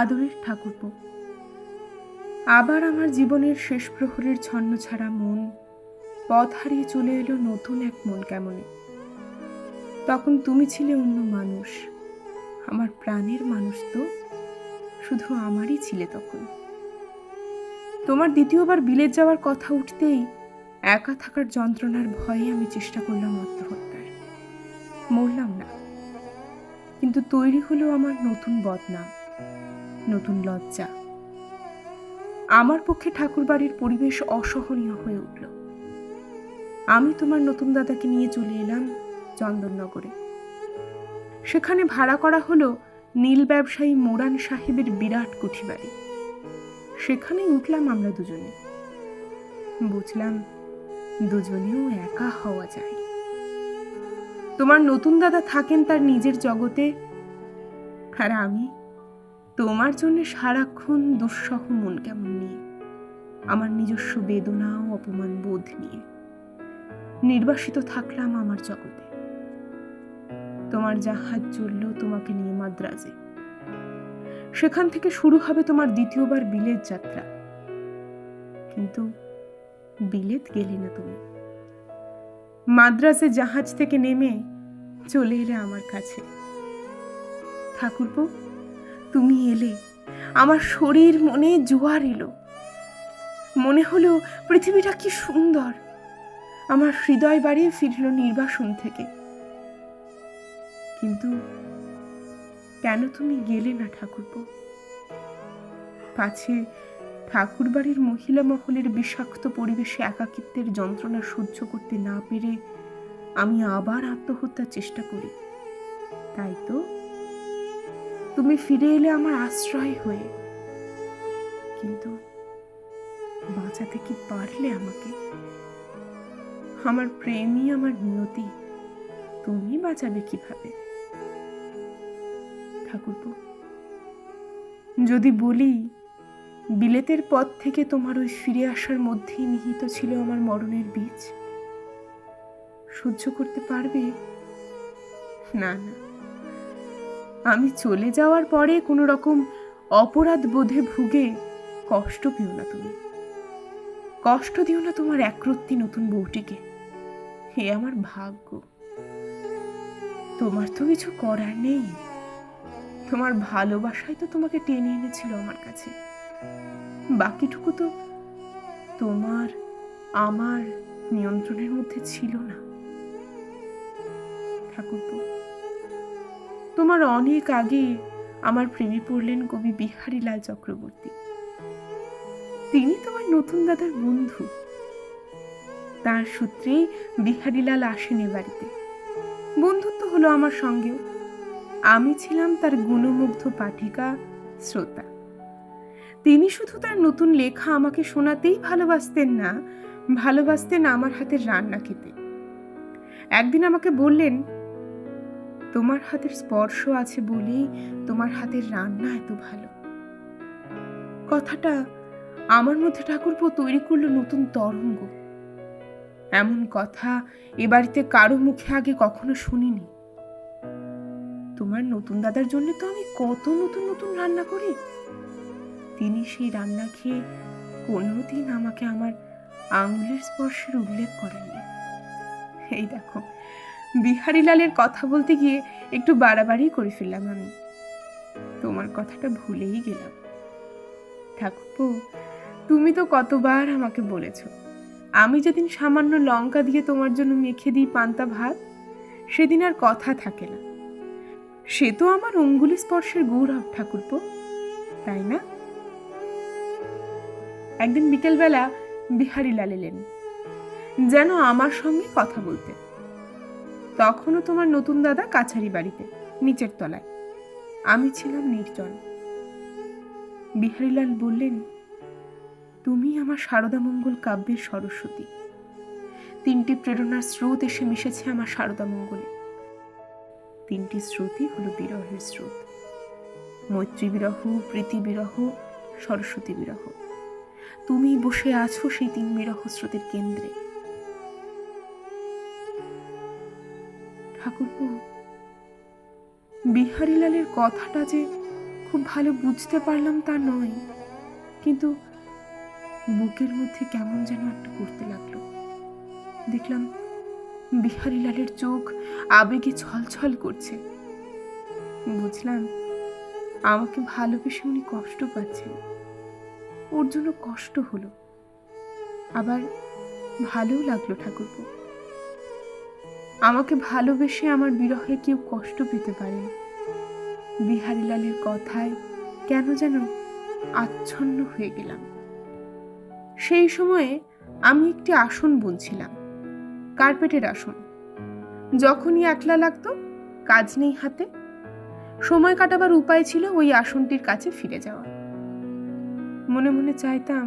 আদরের ঠাকুরপো, আবার আমার জীবনের শেষ প্রহরের ছন্নছাড়া মন পথ হারিয়ে চলে এলো নতুন এক মন কেমনে। তখন তুমি ছিলে অন্য মানুষ, আমার প্রাণের মানুষ তো শুধু আমারই ছিলে তখন। তোমার দ্বিতীয়বার বিলেত যাওয়ার কথা উঠতেই একা থাকার যন্ত্রণার ভয়ে আমি চেষ্টা করলাম আত্মহত্যার। মরলাম না, কিন্তু তৈরি হলো আমার নতুন বদনাম, নতুন লজ্জা। আমার পক্ষে ঠাকুরবাড়ির পরিবেশ অসহনীয় হয়ে উঠল। আমি তোমার নতুন দাদাকে নিয়ে চলে এলাম চন্দননগরে। সেখানে ভাড়া করা হলো নীল ব্যবসায়ী মোরান সাহেবের বিরাট কুঠিবাড়ি। সেখানেই উঠলাম আমরা দুজনে। বুঝলাম দুজনেও একা হওয়া যায়। তোমার নতুন দাদা থাকেন তার নিজের জগতে, আর আমি তোমার জন্য সারাক্ষণ দুঃসহ মন কেমন নিয়ে, আমার নিজস্ব বেদনা ও অপমান বোধ নিয়ে নির্বাসিত থাকলাম আমার জগতে। তোমার জাহাজ চলল তোমাকে নিয়ে মাদ্রাজে। সেখান থেকে শুরু হবে তোমার দ্বিতীয়বার বিলেত যাত্রা। কিন্তু বিলেত গেলে না তুমি। মাদ্রাজে জাহাজ থেকে নেমে চলে এলে আমার কাছে। ঠাকুরপো, তুমি এলে, আমার শরীর মনে জোয়ার এলো। মনে হলো পৃথিবীটা কি সুন্দর। আমার হৃদয় বাড়িয়ে ফিরল নির্বাসন থেকে। কিন্তু কেন তুমি গেলে না ঠাকুরপো? পাছে ঠাকুর বাড়ির মহিলা মহলের বিষাক্ত পরিবেশে একাকিত্বের যন্ত্রণা সহ্য করতে না পেরে আমি আবার আত্মহত্যার চেষ্টা করি, তাই তো? তুমি ফিরে এলে আমার আশ্রয় হয়ে, কিন্তু বাঁচাতে কি পারলে আমাকে? আমার প্রেমই আমার নিয়তি, তুমি বাঁচাবে কিভাবে? ঠাকুরপো, যদি বলি বিলেতের পথ থেকে তোমার ওই ফিরে আসার মধ্যেই নিহিত ছিল আমার মরণের বীজ, সহ্য করতে পারবে? না না, আমি চলে যাওয়ার পরে কোনো রকম অপরাধ বোধে ভুগে কষ্ট পেও না তুমি। কষ্ট দিও না তোমার একরত্তি নতুন বউটিকে। হে আমার ভাগ্য। তোমার তো কিছু করার নেই। তোমার ভালোবাসাই তো তোমাকে টেনে এনেছিল আমার কাছে। বাকিটুকু তো তোমার আমার নিয়ন্ত্রণের মধ্যে ছিল না। ঠাকুরপো, তোমার অনেক আগে আমার প্রেমে পড়লেন কবি বিহারীলাল চক্রবর্তী। তিনি তোমার নতুন দাদার বন্ধু। তার সূত্রেই বিহারীলাল আসেন এ বাড়িতে। বন্ধুত্ব হলো আমার সঙ্গেও। আমি ছিলাম তার গুণমুগ্ধ পাঠিকা, শ্রোতা। তিনি শুধু তার নতুন লেখা আমাকে শোনাতেই ভালোবাসতেন না, ভালোবাসতেন আমার হাতের রান্না খেতে। একদিন আমাকে বললেন, তোমার হাতের স্পর্শ আছে বলেই তোমার হাতের রান্না এত ভালো। কথাটা আমার মধ্যে ঠাকুরপো তৈরি করলো নতুন তরঙ্গ। এমন কথা এ বাড়িতে কারো মুখে আগে কখনো শুনিনি। তোমার নতুন দাদার জন্য তো আমি কত নতুন নতুন রান্না করি। তিনি সেই রান্না খেয়ে কোনোদিন আমাকে আমার আঙুলের স্পর্শের উল্লেখ করেননি। এই দেখো, বিহারীলালের কথা বলতে গিয়ে একটু বাড়াবাড়ি করে ফেললাম আমি। তোমার কথাটা ভুলেই গেলাম। ঠাকুরপো, তুমি তো কতবার আমাকে বলেছ, আমি যেদিন সামান্য লঙ্কা দিয়ে তোমার জন্য মেখে দিই পান্তা ভাত, সেদিন আর কথা থাকে না। সে তো আমার অঙ্গুলি স্পর্শের গৌরব ঠাকুরপো, তাই না? একদিন বিকেলবেলা বিহারীলাল এলেন, যেন আমার সঙ্গে কথা বলতে। তখনও তোমার নতুন দাদা কাছারি বাড়িতে নিচের তলায়, আমি ছিলাম নির্জন। বিহারীলাল বললেন, তুমি আমার শারদামঙ্গল কাব্যের সরস্বতী। তিনটি প্রেরণার স্রোত এসে মিশেছে আমার শারদামঙ্গলে। তিনটি স্রোতই হলো বিরহের স্রোত: মৈত্রী বিরহ, প্রীতি বিরহ, সরস্বতী বিরহ। তুমি বসে আছো সেই তিন বিরহ স্রোতের কেন্দ্রে। ঠাকুরপো, বিহারীলালের কথাটা যে খুব খুব ভালো বুঝতে পারলাম তা নয়, কিন্তু বুকের মধ্যে কেমন যেন একটা করতে লাগলো। দেখলাম বিহারীলালের চোখ আবেগে ছলছল করছে। বুঝলাম আমাকে ভালোবেসে উনি কষ্ট পাচ্ছেন। ওর জন্য কষ্ট হলো, আবার ভালোও লাগলো। ঠাকুরপো, আমাকে ভালোবেসে আমার বিরহে কেউ কষ্ট পেতে পারে না। বিহারীলালের কথায় কেন যেন আচ্ছন্ন হয়ে গেলাম। সেই সময়ে আমি একটি আসন বুনছিলাম, কার্পেটের আসন। যখনই একলা লাগতো, কাজ নেই হাতে, সময় কাটাবার উপায় ছিল ওই আসনটির কাছে ফিরে যাওয়া। মনে মনে চাইতাম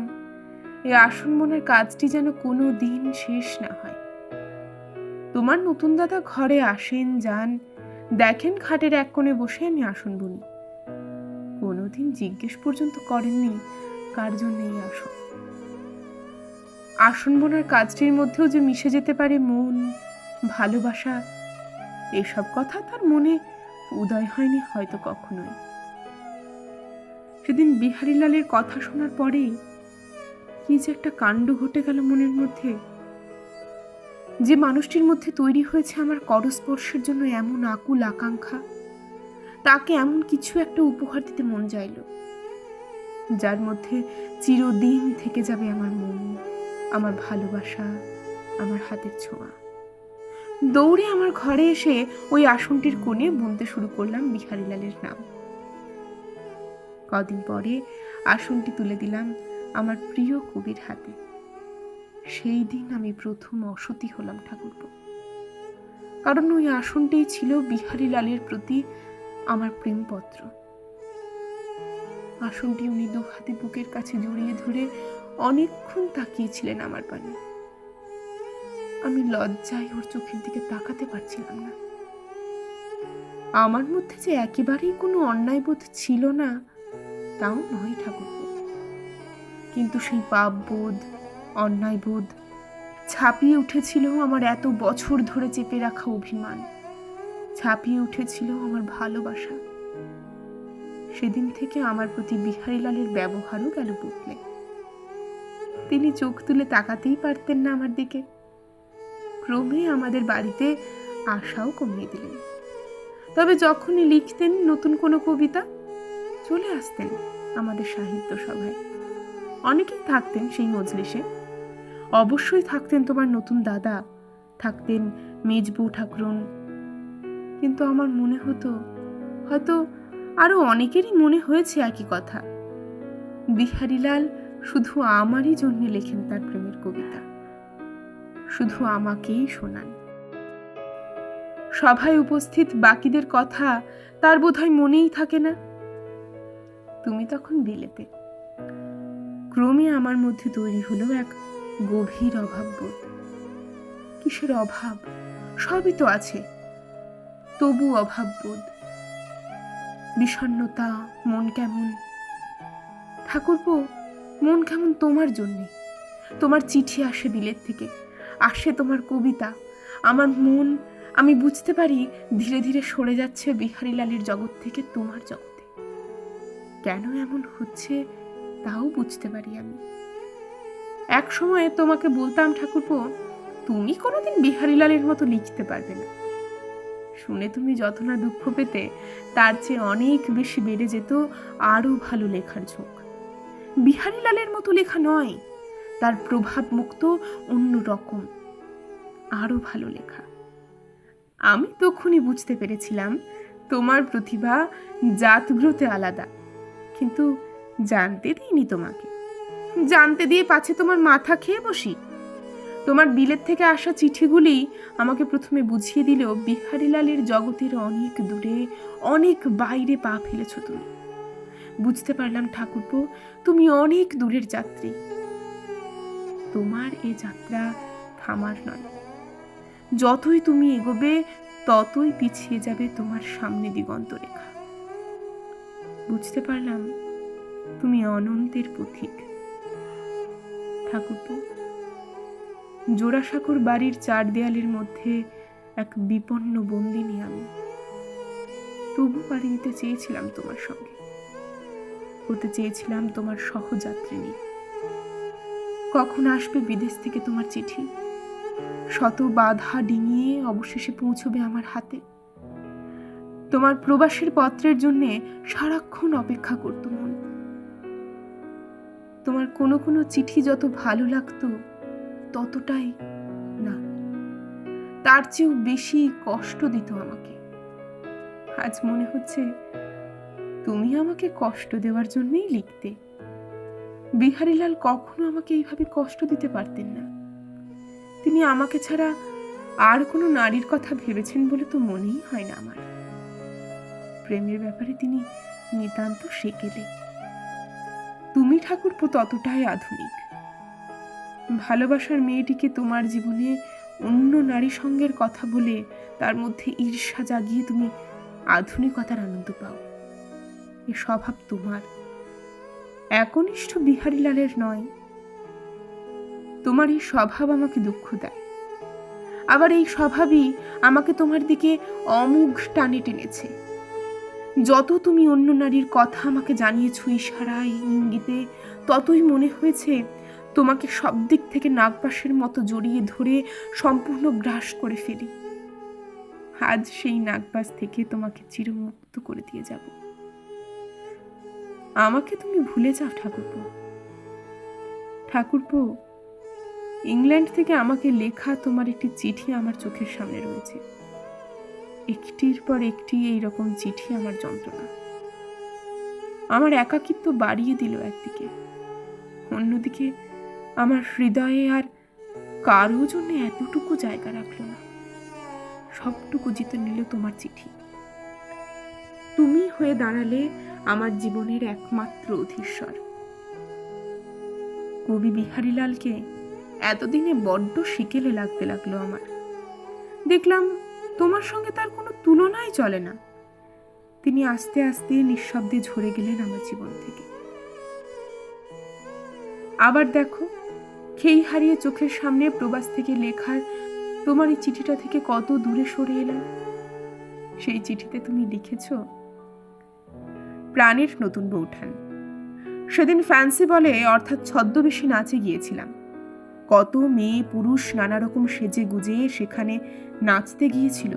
এই আসন বোনার কাজটি যেন কোনো দিন শেষ না হয়। তোমার নতুন দাদা ঘরে আসেন যান, দেখেন খাটের এক কোণে বসে আমি আসন বুনি। কোনোদিন জিজ্ঞেস পর্যন্ত করেননি কার জন্য এই আসন। আসন বোনার কাজটির মধ্যেও যে মিশে যেতে পারে মন, ভালোবাসা, এসব কথা তার মনে উদয় হয়নি হয়তো কখনোই। সেদিন বিহারীলালের কথা শোনার পরেই কি যে একটা কাণ্ড ঘটে গেল মনের মধ্যে। যে মানুষটির মধ্যে তৈরি হয়েছে আমার করস্পর্শের জন্য এমন আকুল আকাঙ্ক্ষা, তাকে এমন কিছু একটা উপহার দিতে মন চাইল, যার মধ্যে চিরদিন থেকে যাবে আমার মন, আমার ভালোবাসা, আমার হাতের ছোঁয়া। দৌড়ে আমার ঘরে এসে ওই আসনটির কোণে বুনতে শুরু করলাম বিহারীলালের নাম। কদিন পরে আসনটি তুলে দিলাম আমার প্রিয় কবির হাতে। সেই দিন আমি প্রথম অসতী হলাম ঠাকুরপো, কারণ ওই আসনটিই ছিল বিহারীলালের প্রতি আমার প্রেমপত্র। আসনটি উনি দু হাতে বুকের কাছে জড়িয়ে ধরে অনেকক্ষণ তাকিয়েছিলেন আমার পানে। আমি লজ্জায় ওর চোখের দিকে তাকাতে পারছিলাম না। আমার মধ্যে যে একেবারেই কোনো অন্যায়বোধ ছিল না তাও নয় ঠাকুরপো, কিন্তু সেই পাপবোধ, অন্যায়বোধ ছাপিয়ে উঠেছিল আমার এত বছর ধরে চেপে রাখা অভিমান, ছাপিয়ে উঠেছিল আমার ভালোবাসা। সেদিন থেকে আমার প্রতি বিহারীলালের ব্যবহারও গেল বদলে। তিনি চোখ তুলে তাকাতেই পারতেন না আমার দিকে। ক্রমে আমাদের বাড়িতে আশাও কমিয়ে দিলেন। তবে যখনই লিখতেন নতুন কোনো কবিতা, চলে আসতেন আমাদের সাহিত্য সভায়। অনেকেই থাকতেন সেই মজলিসে। অবশ্যই থাকতেন তোমার নতুন দাদা, থাকতেন মেজবউ ঠাকুরন। কিন্তু আমার মনে হতো, হয়তো আরো অনেকেরই মনে হয়েছে একই কথা, বিহারীলাল শুধু আমারই জন্য লেখেন তার প্রেমের কবিতা, শুধু আমাকেই শোনান। সভায় উপস্থিত বাকিদের কথা তার বোধহয় মনেই থাকে না। তুমি তখন বিলেতে। ক্রমে আমার মধ্যে তৈরি হলো এক গভীর অভাববোধ। কিসের অভাব? সবই তো আছে, তবু অভাববোধ, বিষণ্ণতা, মন কেমন। ঠাকুরপো, মন কেমন তোমার জন্যে। তোমার চিঠি আসে বিলেত থেকে, আসে তোমার কবিতা। আমার মন, আমি বুঝতে পারি ধীরে ধীরে সরে যাচ্ছে বিহারীলালের জগৎ থেকে তোমার জগতে। কেন এমন হচ্ছে তাও বুঝতে পারি আমি। এক সময় তোমাকে বলতাম, ঠাকুরপো, তুমি কোনোদিন বিহারীলালের মতো লিখতে পারবে না। শুনে তুমি যত না দুঃখ পেতে, তার চেয়ে অনেক বেশি বেড়ে যেত আরো ভালো লেখার ঝোঁক। বিহারীলালের মতো লেখা নয়, তার প্রভাব মুক্ত অন্য রকম আরো ভালো লেখা। আমি তখনই বুঝতে পেরেছিলাম তোমার প্রতিভা জাতগ্রতে আলাদা, কিন্তু জানতে দিইনি তোমাকে। জানতে দিয়ে পাছে তোমার মাথা খেয়ে বসি। তোমার বিলেত থেকে আসা চিঠিগুলি আমাকে প্রথমে বুঝিয়ে দিলেও বিহারীলালের জগতের অনেক দূরে, অনেক বাইরে পা ফেলেছ তুমি। বুঝতে পারলাম ঠাকুরপো, তুমি অনেক দূরের যাত্রী। তোমার এ যাত্রা থামার নয়। যতই তুমি এগোবে ততই পিছিয়ে যাবে তোমার সামনে দিগন্ত রেখা। বুঝতে পারলাম তুমি অনন্তের পথিক। ঠাকুরপো, জোড়াসাঁকোর বাড়ির 4 দেয়ালের মধ্যে এক বিপন্ন বন্দিনী আমি। তবু পাড়ি দিতে চেয়েছিলাম তোমার সঙ্গে, হতে চেয়েছিলাম তোমার সহযাত্রিনী। কখন আসবে বিদেশ থেকে তোমার চিঠি? শত বাধা ডিঙিয়ে অবশেষে পৌঁছবে আমার হাতে। তোমার প্রবাসের পত্রের জন্য সারাক্ষণ অপেক্ষা করত মন। তোমার কোনো কোনো চিঠি যত ভালো লাগতো, ততটাই না, তার চেয়েও বেশি কষ্ট দিত আমাকে। আজ মনে হচ্ছে তুমি আমাকে কষ্ট দেওয়ার জন্যই লিখতে। বিহারীলাল কখনো আমাকে এইভাবে কষ্ট দিতে পারতেন না। তিনি আমাকে ছাড়া আর কোনো নারীর কথা ভেবেছেন বলে তো মনেই হয় না আমার। প্রেমের ব্যাপারে তিনি নিতান্ত সেকেলে। তুমি ঠাকুরপো ততটাই আধুনিক। ভালোবাসার মেয়েটিকে তোমার জীবনে অন্য নারী সঙ্গের কথা বলে তার মধ্যে ঈর্ষা জাগিয়ে তুমি আধুনিকতার আনন্দ পাও। এ স্বভাব তোমার, একনিষ্ঠ বিহারীলালের নয়। তোমার এই স্বভাব আমাকে দুঃখ দেয়। আবার এই স্বভাবই আমাকে তোমার দিকে অমোঘ টানে টেনেছে। যত তুমি অন্য নারীর কথা আমাকে জানিয়েছ ইশারায়, ইঙ্গিতে, ততই মনে হয়েছে তোমাকে সব দিক থেকে নাগপাশের মতো জড়িয়ে ধরে সম্পূর্ণ গ্রাস করে ফেলি। আজ সেই নাগপাশ থেকে তোমাকে চিরমুক্ত করে দিয়ে যাব। আমাকে তুমি ভুলে যাও ঠাকুরপো। ঠাকুরপো, ইংল্যান্ড থেকে আমাকে লেখা তোমার একটি চিঠি আমার চোখের সামনে রয়েছে। একটির পর একটি এইরকম চিঠি আমার যন্ত্রণা। আমার একাকিত্ব বাড়িয়ে দিল একদিকে, অন্যদিকে আমার হৃদয়ে আর কারো জন্য এতটুকু জায়গা রাখলো না। সবটুকু জিতে নিল তোমার চিঠি। তুমি হয়ে দাঁড়ালে আমার জীবনের একমাত্র অধীশ্বর। কবি বিহারীলালকে এতদিনে বড্ড শিকেলে লাগতে লাগলো আমার। দেখলাম তোমার সঙ্গে তার কোনো তুলনাই চলে না। তিনি আস্তে আস্তে নিঃশব্দে ঝরে গেলেন আমার জীবন থেকে। আবার দেখো, খেই হারিয়ে চোখের সামনে প্রবাস থেকে লেখার তোমার এই চিঠিটা থেকে কত দূরে সরে এলাম। সেই চিঠিতে তুমি লিখেছ, প্রাণের নতুন বৌঠান। সেদিন ফ্যান্সি বলে অর্থাৎ ছদ্মবেশী নাচে গিয়েছিলাম। কত মেয়ে পুরুষ নানা রকম সেজে গুজে সেখানে নাচতে গিয়েছিল।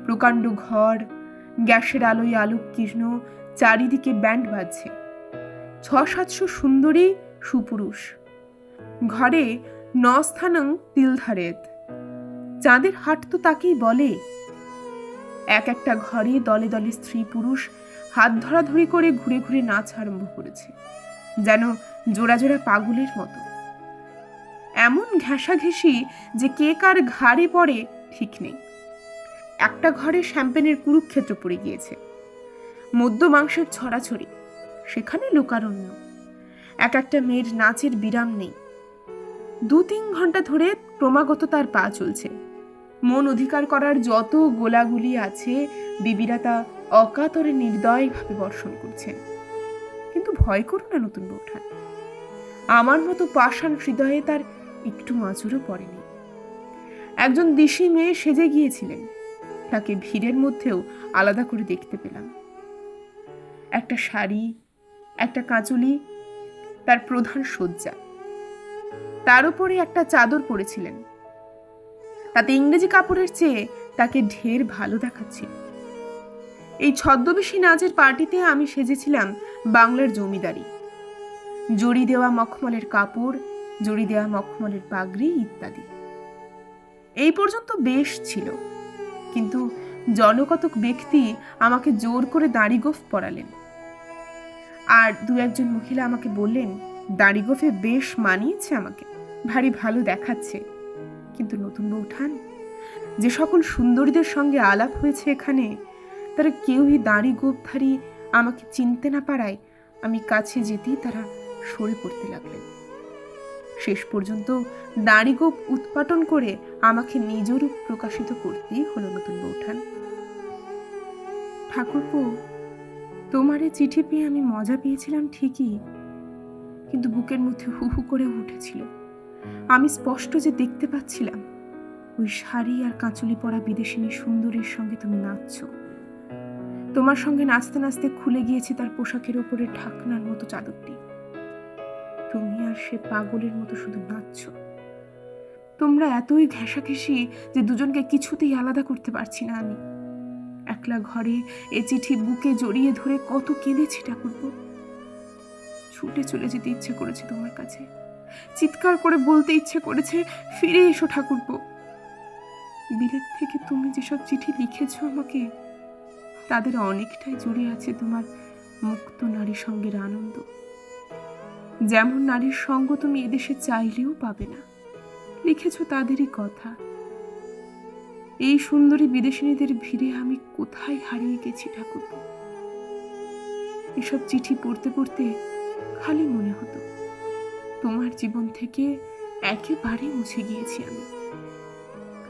প্রকাণ্ড ঘর, গ্যাসের আলোয় আলোকীর্ণ, চারিদিকে ব্যান্ড বাজছে। 600-700 সুন্দরী সুপুরুষ। ঘরে 9 স্থানং তিলধারেত। চাঁদের হাট তো তাকেই বলে। এক একটা ঘরে দলে দলে স্ত্রী পুরুষ হাত ধরাধরি করে ঘুরে ঘুরে নাচ আরম্ভ করেছে, যেন জোড়া জোড়া পাগলের মতো। এমন ঘেঁষাঘেঁষি যে কে কার ঘাড়ে পড়ে ঠিক নেই। একটা ঘরে শ্যাম্পেনের কুরুক্ষেত্র পড়ে গিয়েছে। মদ্য মাংসের ছড়াছড়ি, সেখানে লোকারণ্য। এক একটা মেয়ের নাচের বিরাম নেই। 2-3 ঘন্টা ধরে ক্রমাগত তার পা চলছে। মন অধিকার করার যত গোলাগুলি আছে বিবিরা তা অকাতরে নির্দয়ভাবে বর্ষণ করছেন। কিন্তু ভয় করো না নতুন বৌঠান, আমার মতো পাষাণ হৃদয়ে তার একটু আঁচড়ও পড়েনি। একজন দিশি মেয়ে সেজে গিয়েছিলেন, তাকে ভিড়ের মধ্যেও আলাদা করে দেখতে পেলাম। একটা শাড়ি, একটা কাঁচুলি তার প্রধান সজ্জা। তার উপরে একটা চাদর পরেছিলেন। তাতে ইংরেজি কাপড়ের চেয়ে তাকে ঢের ভালো দেখাচ্ছিল। এই ছদ্মবেশী নাচের পার্টিতে আমি সেজেছিলাম বাংলার জমিদারি। জড়ি দেওয়া মখমলের কাপড়, জড়ি দেওয়া মখমলের পাগড়ি ইত্যাদি। এই পর্যন্ত বেশ ছিল, কিন্তু জনকতক ব্যক্তি আমাকে জোর করে দাড়িগোঁফ পরালেন। আর 2-1 মহিলা আমাকে বললেন, দাড়িগোঁফে বেশ মানিয়েছে আমাকে, ভারী ভালো দেখাচ্ছে। কিন্তু নতুন বৌঠান, যে সকল সুন্দরীদের সঙ্গে আলাপ হয়েছে এখানে, তারা কেউই দাড়িগোঁফধারী আমাকে চিনতে না পারায় আমি কাছে যেতেই তারা সরে পড়তে লাগলেন। শেষ পর্যন্ত দাড়িগোঁফ উৎপাটন করে আমাকে নিজরূপ প্রকাশিত করতেই হলো নতুন বৌঠান। ঠাকুরপো, তোমার এই চিঠি পেয়ে আমি মজা পেয়েছিলাম ঠিকই, কিন্তু বুকের মধ্যে হু হু করে উঠেছিল। আমি স্পষ্ট যে দেখতে পাচ্ছিলাম ওই শাড়ি আর কাঁচুলি পরা বিদেশিনী সুন্দরীর সঙ্গে তুমি নাচছ। তোমার সঙ্গে নাচতে নাচতে খুলে গিয়েছে তার পোশাকের ওপরে ঢাকনার মতো চাদরটি। তুমি আর সে পাগলের মতো শুধু নাচছো। তোমরা এতই ঘেঁষাঘেঁষি যে দুজনকে কিছুতেই আলাদা করতে পারছি না আমি। একলা ঘরে এ চিঠি বুকে জড়িয়ে ধরে কত কেঁদেছি ঠাকুরপো। ছুটে চলে যেতে ইচ্ছে করেছে তোমার কাছে, চিৎকার করে বলতে ইচ্ছে করেছে, ফিরে এসো ঠাকুরপো। বিলেত থেকে তুমি যেসব চিঠি লিখেছো আমাকে, তাদের অনেকটাই জুড়ে আছে তোমার মুক্ত নারী সঙ্গের আনন্দ। যেমন নারীর সঙ্গ তুমি এদেশে চাইলেও পাবে না, লিখেছ তাদেরই কথা। এই সুন্দরী বিদেশিনীদের ভিড়ে আমি কোথায় হারিয়ে গেছি ঠাকুরপো। এসব চিঠি পড়তে পড়তে খালি মনে হতো তোমার জীবন থেকে একেবারে মুছে গিয়েছি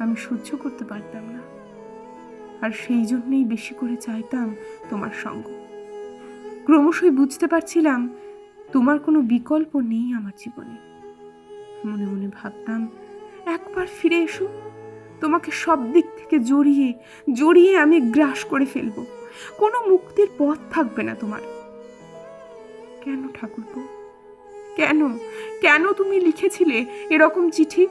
আমি সহ্য করতে পারতাম না। আর সেই জন্যই বেশি করে চাইতাম তোমার সঙ্গ। ক্রমশই বুঝতে পারছিলাম তোমার কোনো বিকল্প নেই আমার জীবনে। মনে মনে ভাবতাম একবার ফিরে এসো, তোমাকে সব দিক থেকে জড়িয়ে জড়িয়ে আমি গ্রাস করে ফেলবো। কোনো মুক্তির পথ থাকবে না তোমার। কেন ঠাকুরপো, কেন কেন তুমি লিখেছিলে এরকম চিঠি?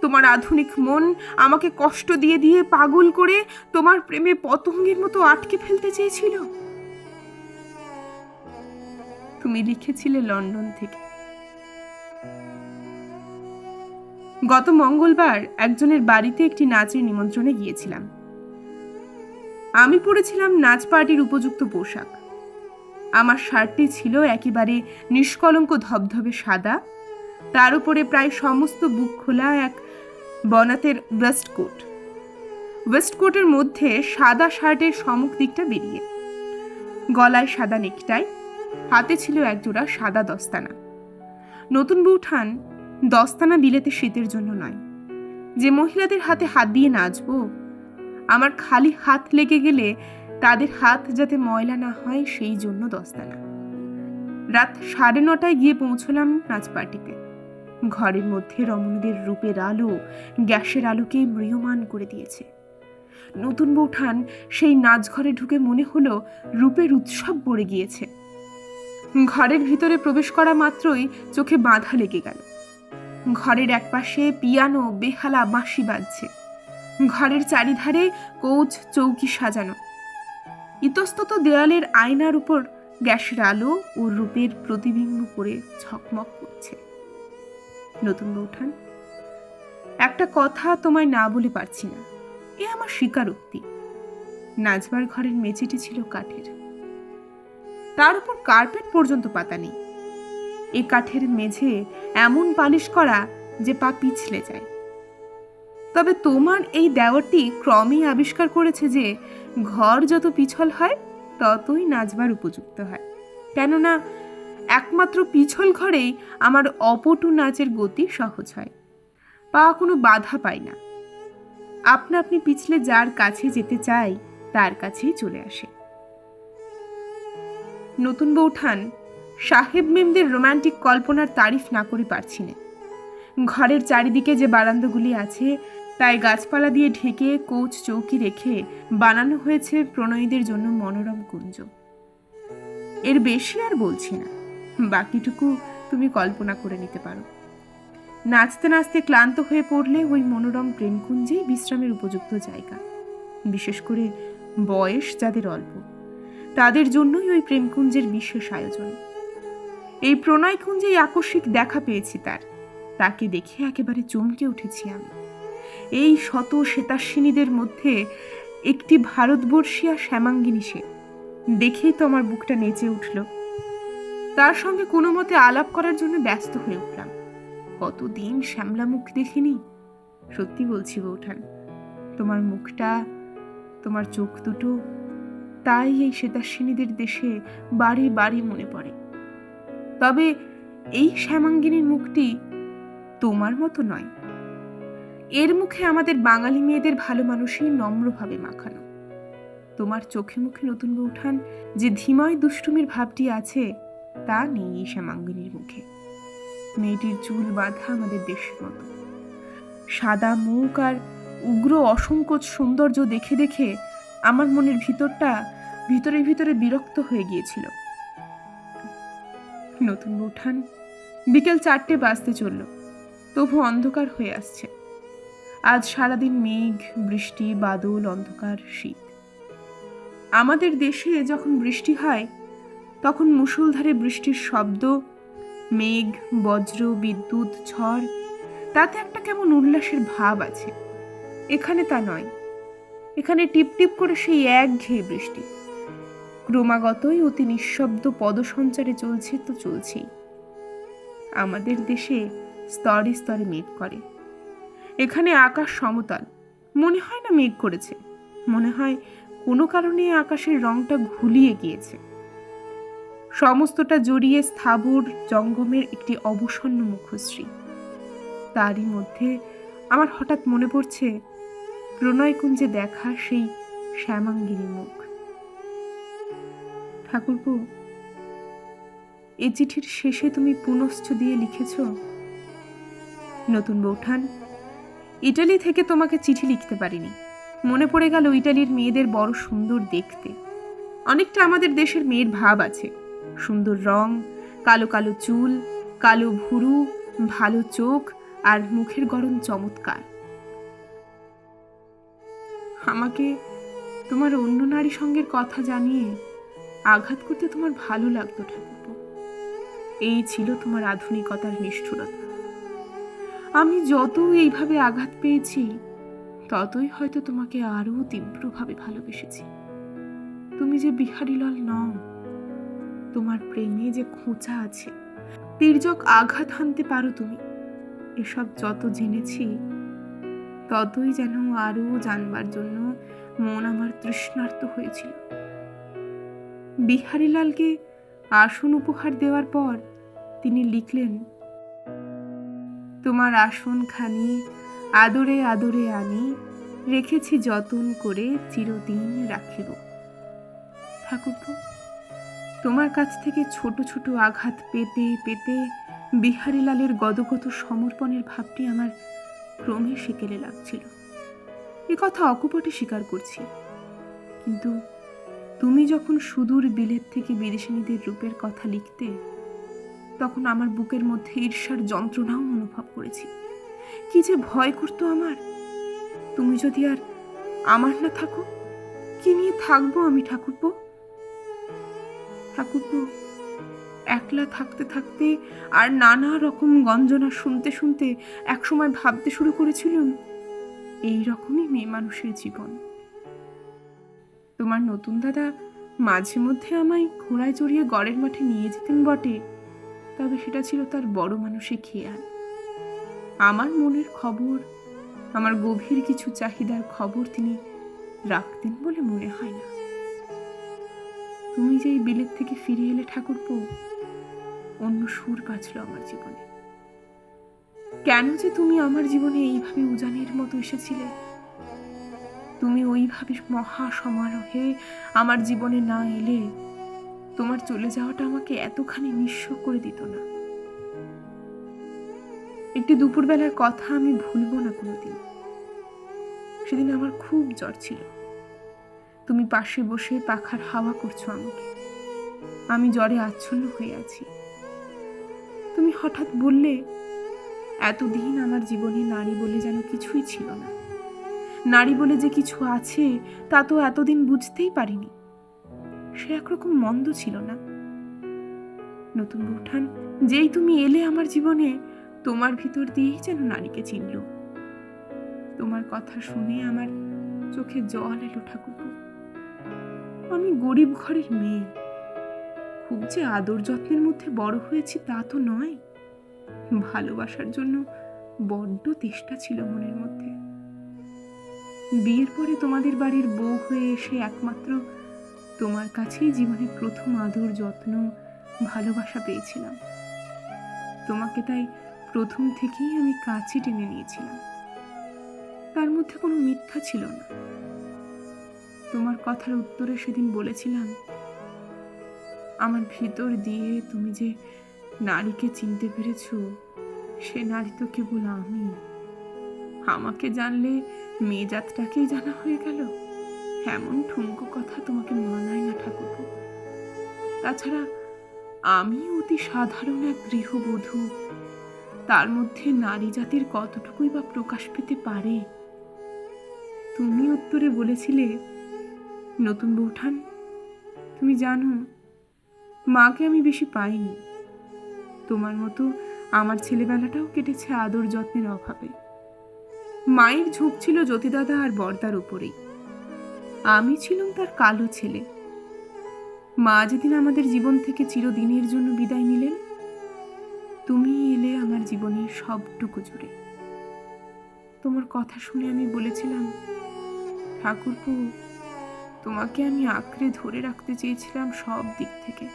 তোমার আধুনিক মন আমাকে কষ্ট দিয়ে দিয়ে পাগল করে তোমার প্রেমে পতঙ্গের মতো আটকে ফেলতে চেয়েছিল। তুমি লিখেছিলে লন্ডন থেকে। গত মঙ্গলবার একজনের বাড়িতে একটি নাচের নিমন্ত্রণে গিয়েছিলাম। আমি পরেছিলাম নাচ পার্টির উপযুক্ত পোশাক। আমার শার্টটি ছিল একেবারে নিষ্কলঙ্ক ধবধবে সাদা, তার উপরে প্রায় সমস্ত বুক খোলা এক বনাতের ওয়েস্টকোট। ওয়েস্টকোটের মধ্যে সাদা শার্টের সমুখ দিকটা বেরিয়ে, গলায় সাদা নেকটাই, হাতে ছিল একজোড়া সাদা দস্তানা। নতুন বউঠান দস্তানা বিলেতে শীতের জন্য নয়, যে মহিলাদের হাতে হাত দিয়ে নাচবো, আমার খালি হাত লেগে গেলে তাদের হাত যাতে ময়লা না হয় সেই জন্য দস্তানা। রাত 9:30 গিয়ে পৌঁছলাম নাচ পার্টিতে। ঘরের মধ্যে রমণীদের রূপের আলো গ্যাসের আলোকে ম্রিয়মান করে দিয়েছে। নতুন বউঠান সেই নাচ ঘরে ঢুকে মনে হলো রূপের উৎসব পড়ে গিয়েছে। ঘরের ভিতরে প্রবেশ করা মাত্রই চোখে বাঁধা লেগে গেল। ঘরের একপাশে পিয়ানো, বেহালা, বাঁশি বাজছে। ঘরের চারিধারে কোচ চৌকি সাজানো। ইতস্তত দেয়ালের আয়নার উপর গ্যাসের আলো ও রূপের প্রতিবিম্ব করে ঝকমক করছে। নতুন বউঠান, একটা কথা তোমায় না বলে পারছি না, এ আমার স্বীকারোক্তি। নাচবার ঘরের মেঝেটি ছিল কাঠের, তার উপর কার্পেট পর্যন্ত পাতা নেই। এ কাঠের মেঝে এমন পালিশ করা যে পা পিছলে যায়। তবে তোমার এই দেওয়ারটি ক্রমেই আবিষ্কার করেছে যে ঘর যত পিছল হয় ততই নাচবার উপযুক্ত হয়। কেননা একমাত্র পিছল ঘরেই আমার অপটু নাচের গতি সহজ হয়, পা কোনো বাধা পায় না। আপনা আপনি পিছলে যার কাছে যেতে চাই তার কাছেই চলে আসে। নতুন বউঠান, সাহেব মেমদের রোমান্টিক কল্পনার তারিফ না করে পারছি না। ঘরের চারিদিকে যে বারান্দাগুলি আছে তাই গাছপালা দিয়ে ঢেকে কোচ চৌকি রেখে বানানো হয়েছে প্রণয়ীদের জন্য মনোরম কুঞ্জ। এর বেশি আর বলছি না, বাকিটুকু তুমি কল্পনা করে নিতে পারো। নাচতে নাচতে ক্লান্ত হয়ে পড়লে ওই মনোরম প্রেমকুঞ্জেই বিশ্রামের উপযুক্ত জায়গা। বিশেষ করে বয়স যাদের অল্প, তাদের জন্যই ওই প্রেমকুঞ্জের বিশেষ আয়োজন। এই প্রণয় কুঞ্জেই আকস্মিক দেখা পেয়েছি তাকে দেখে একেবারে চমকে উঠেছি আমি। এই শত শ্বেতাশ্বিনীদের মধ্যে একটি ভারতবর্ষীয়া শ্যামাঙ্গিনী সে। দেখেই তো আমার বুকটা নেচে উঠল। তার সঙ্গে কোনো মতে আলাপ করার জন্য ব্যস্ত হয়ে উঠলাম। কতদিন শ্যামলা মুখ দেখিনি। সত্যি বলছি বউঠান, তোমার মুখটা, তোমার চোখ দুটো, তাই এই শ্বেতাশ্বিনীদের দেশে বারে বারে মনে পড়ে। তবে এই শ্যামাঙ্গিনীর মুখটি তোমার মতো নয়। এর মুখে আমাদের বাঙালি মেয়েদের ভালো মানুষই নম্রভাবে মাখানো। তোমার চোখে মুখে নতুন বউঠান যে ধীময় দুষ্টুমির ভাবটি আছে তা নেই এই শ্যামাঙ্গিনীর মুখে। মেয়েটির চুল বাঁধা আমাদের দেশের মতো। সাদা মুখ আর উগ্র অসংকোচ সৌন্দর্য দেখে দেখে আমার মনের ভিতরটা ভিতরে ভিতরে বিরক্ত হয়ে গিয়েছিল। নতুন বউঠান, বিকেল 4টে বাজতে চলল, তবু অন্ধকার হয়ে আসছে। আজ সারাদিন মেঘ, বৃষ্টি, বাদল, অন্ধকার, শীত। আমাদের দেশে যখন বৃষ্টি হয় তখন মুষলধারে বৃষ্টির শব্দ, মেঘ, বজ্র, বিদ্যুৎ, ঝড়, তাতে একটা কেমন উল্লাসের ভাব আছে। এখানে তা নয়। এখানে টিপটিপ করে সেই একঘেয়ে বৃষ্টি ক্রমাগতই অতি নিঃশব্দ পদসঞ্চারে চলছে তো চলছেই। আমাদের দেশে স্তরে স্তরে মেঘ করে। এখানে আকাশ সমতল, মনে হয় না মেঘ করেছে, মনে হয় কোনো কারণে আকাশের রংটা ঘুলিয়ে গিয়েছে। সমস্তটা জড়িয়ে স্থাবর জঙ্গমের একটি অবসন্ন মুখশ্রী। তারই মধ্যে আমার হঠাৎ মনে পড়ছে প্রণয়কুঞ্জে দেখা সেই শ্যামাঙ্গিনী মুখ। ঠাকুরপো, এই চিঠির শেষে তুমি পুনশ্চ দিয়ে লিখেছ, নতুন বউঠান, ইটালি থেকে তোমাকে চিঠি লিখতে পারিনি। মনে পড়ে গেল ইটালির মেয়েদের বড় সুন্দর দেখতে। অনেকটা আমাদের দেশের মেয়ের ভাব আছে। সুন্দর রং, কালো কালো চুল, কালো ভুরু, ভালো চোখ আর মুখের গড়ন চমৎকার। আমাকে তোমার অন্য নারী সঙ্গের কথা জানিয়ে আঘাত করতে তোমার ভালো লাগতো ঠাকুরপো। এই ছিল তোমার আধুনিকতার নিষ্ঠুরতা। আমি যত এইভাবে আঘাত পেয়েছি ততই হয়তো তোমাকে আরো তীব্রভাবে ভালোবেসেছি। তুমি যে বিহারীলাল নও, তোমার প্রেমে যে খোঁচা আছে, তির্যক আঘাত হানতে পারো তুমি, এসব যত জেনেছি ততই যেন আরো জানবার জন্য মন আমার তৃষ্ণার্ত হয়েছিল। বিহারীলালকে আসন উপহার দেওয়ার পর তিনি লিখলেন, তোমার আসনখানি আদরে আদরে আনি, রেখেছি যতন করে চিরদিন রাখিব। ঠাকুরপো, তোমার কাছ থেকে ছোট ছোট আঘাত পেতে পেতে বিহারীলালের গদগদ সমর্পণের ভাবটি আমার ক্রমে সেকেলে লাগছিল। এ কথা অকপটে স্বীকার করছি। কিন্তু তুমি যখন সুদূর বিলেত থেকে বিদেশিনীদের রূপের কথা লিখতে, তখন আমার বুকের মধ্যে ঈর্ষার যন্ত্রণাও অনুভব করেছি। কি যে ভয় করতো আমার, তুমি যদি আর আমার না থাকো, কি নিয়ে থাকবো আমি ঠাকুরপো? ঠাকুরপো, একলা থাকতে থাকতে আর নানা রকম গঞ্জনা শুনতে শুনতে একসময় ভাবতে শুরু করেছিলাম, এই রকমই মেয়ে মানুষের জীবন। তোমার নতুন দাদা মাঝে মধ্যে আমায় ঘোড়ায় চড়িয়ে গড়ের মাঠে নিয়ে যেতেন বটে, তবে সেটা ছিল তার বড় মানুষের খেয়াল। আমার মনের খবর, আমার গভীর কিছু চাহিদার খবর তিনি রাখতেন বলে মনে হয় না। তুমি যে এই বিলেত থেকে ফিরে এলে ঠাকুরপো, অন্য সুর বাজল আমার জীবনে। কেন যে তুমি আমার জীবনে এইভাবে উজানের মতো এসেছিলে? তুমি ওইভাবে মহা সমারোহে আমার জীবনে না এলে তোমার চলে যাওয়াটা আমাকে এতখানি নিঃস্ব করে দিত না। একটি দুপুরবেলার কথা আমি ভুলবো না কোনোদিন। সেদিন আমার খুব জ্বর ছিল। তুমি পাশে বসে পাখার হাওয়া করছো আমাকে, আমি জ্বরে আচ্ছন্ন হয়ে আছি। তুমি হঠাৎ বললে, এতদিন আমার জীবনে নারী বলে যেন কিছুই ছিল না। নারী বলে যে কিছু আছে তা তো এতদিন বুঝতেই পারিনি। সে একরকম মন্দ ছিল না। নতুন বউঠান, যেই তুমি এলে আমার জীবনে, তোমার ভিতর দিয়েই যেন নারীকে চিনল। তোমার কথা শুনে আমার চোখে জল এলো ঠাকুরপো। আমি গরিব ঘরের মেয়ে, খুব যে আদর যত্নের মধ্যে বড় হয়েছি তা তো নয়। ভালোবাসার জন্য বড্ড তেষ্টা ছিল মনের মধ্যে। বিয়ের পরে তোমাদের বাড়ির বউ হয়ে এসে একমাত্র তোমার কাছেই জীবনে প্রথম আদর যত্ন ভালোবাসা পেয়েছিলাম। তোমাকে তাই প্রথম থেকেই আমি কাছে টেনে নিয়েছিলাম। তার মধ্যে কোনো মিথ্যা ছিল না। তোমার কথার উত্তরে সেদিন বলেছিলাম, আমার ভিতর দিয়ে তুমি যে নারীকে চিনতে পেরেছ, সে নারী তো কেবল আমি। আমাকে জানলে মেয়ে জাতটাকেই জানা হয়ে গেল। এমন ঠুনকো কথা তোমাকে মানায় না ঠাকুরপো। তাছাড়া আমি অতি সাধারণ এক গৃহবধূ, তার মধ্যে নারী জাতির কতটুকুই বা প্রকাশ পেতে পারে। তুমি উত্তরে বলেছিলে, নতুন বৌঠান, তুমি জানো মাকে আমি বেশি পাইনি। তোমার মতো আমার ছেলেবেলাটাও কেটেছে আদর যত্নের অভাবে। মায়ের ঝোঁক ছিল জ্যোতিদাদা আর বর্দার উপরেই। আমি ছিলাম তার কালো ছেলে। মা যেদিন আমাদের জীবন থেকে চিরদিনের জন্য বিদায় নিলেন, তুমি এলে আমার জীবনের সবটুকু জুড়ে। তোমার কথা শুনে আমি বলেছিলাম, ঠাকুরপো, তোমাকে আমি আঁকড়ে ধরে রাখতে চেয়েছিলাম সব দিক থেকে।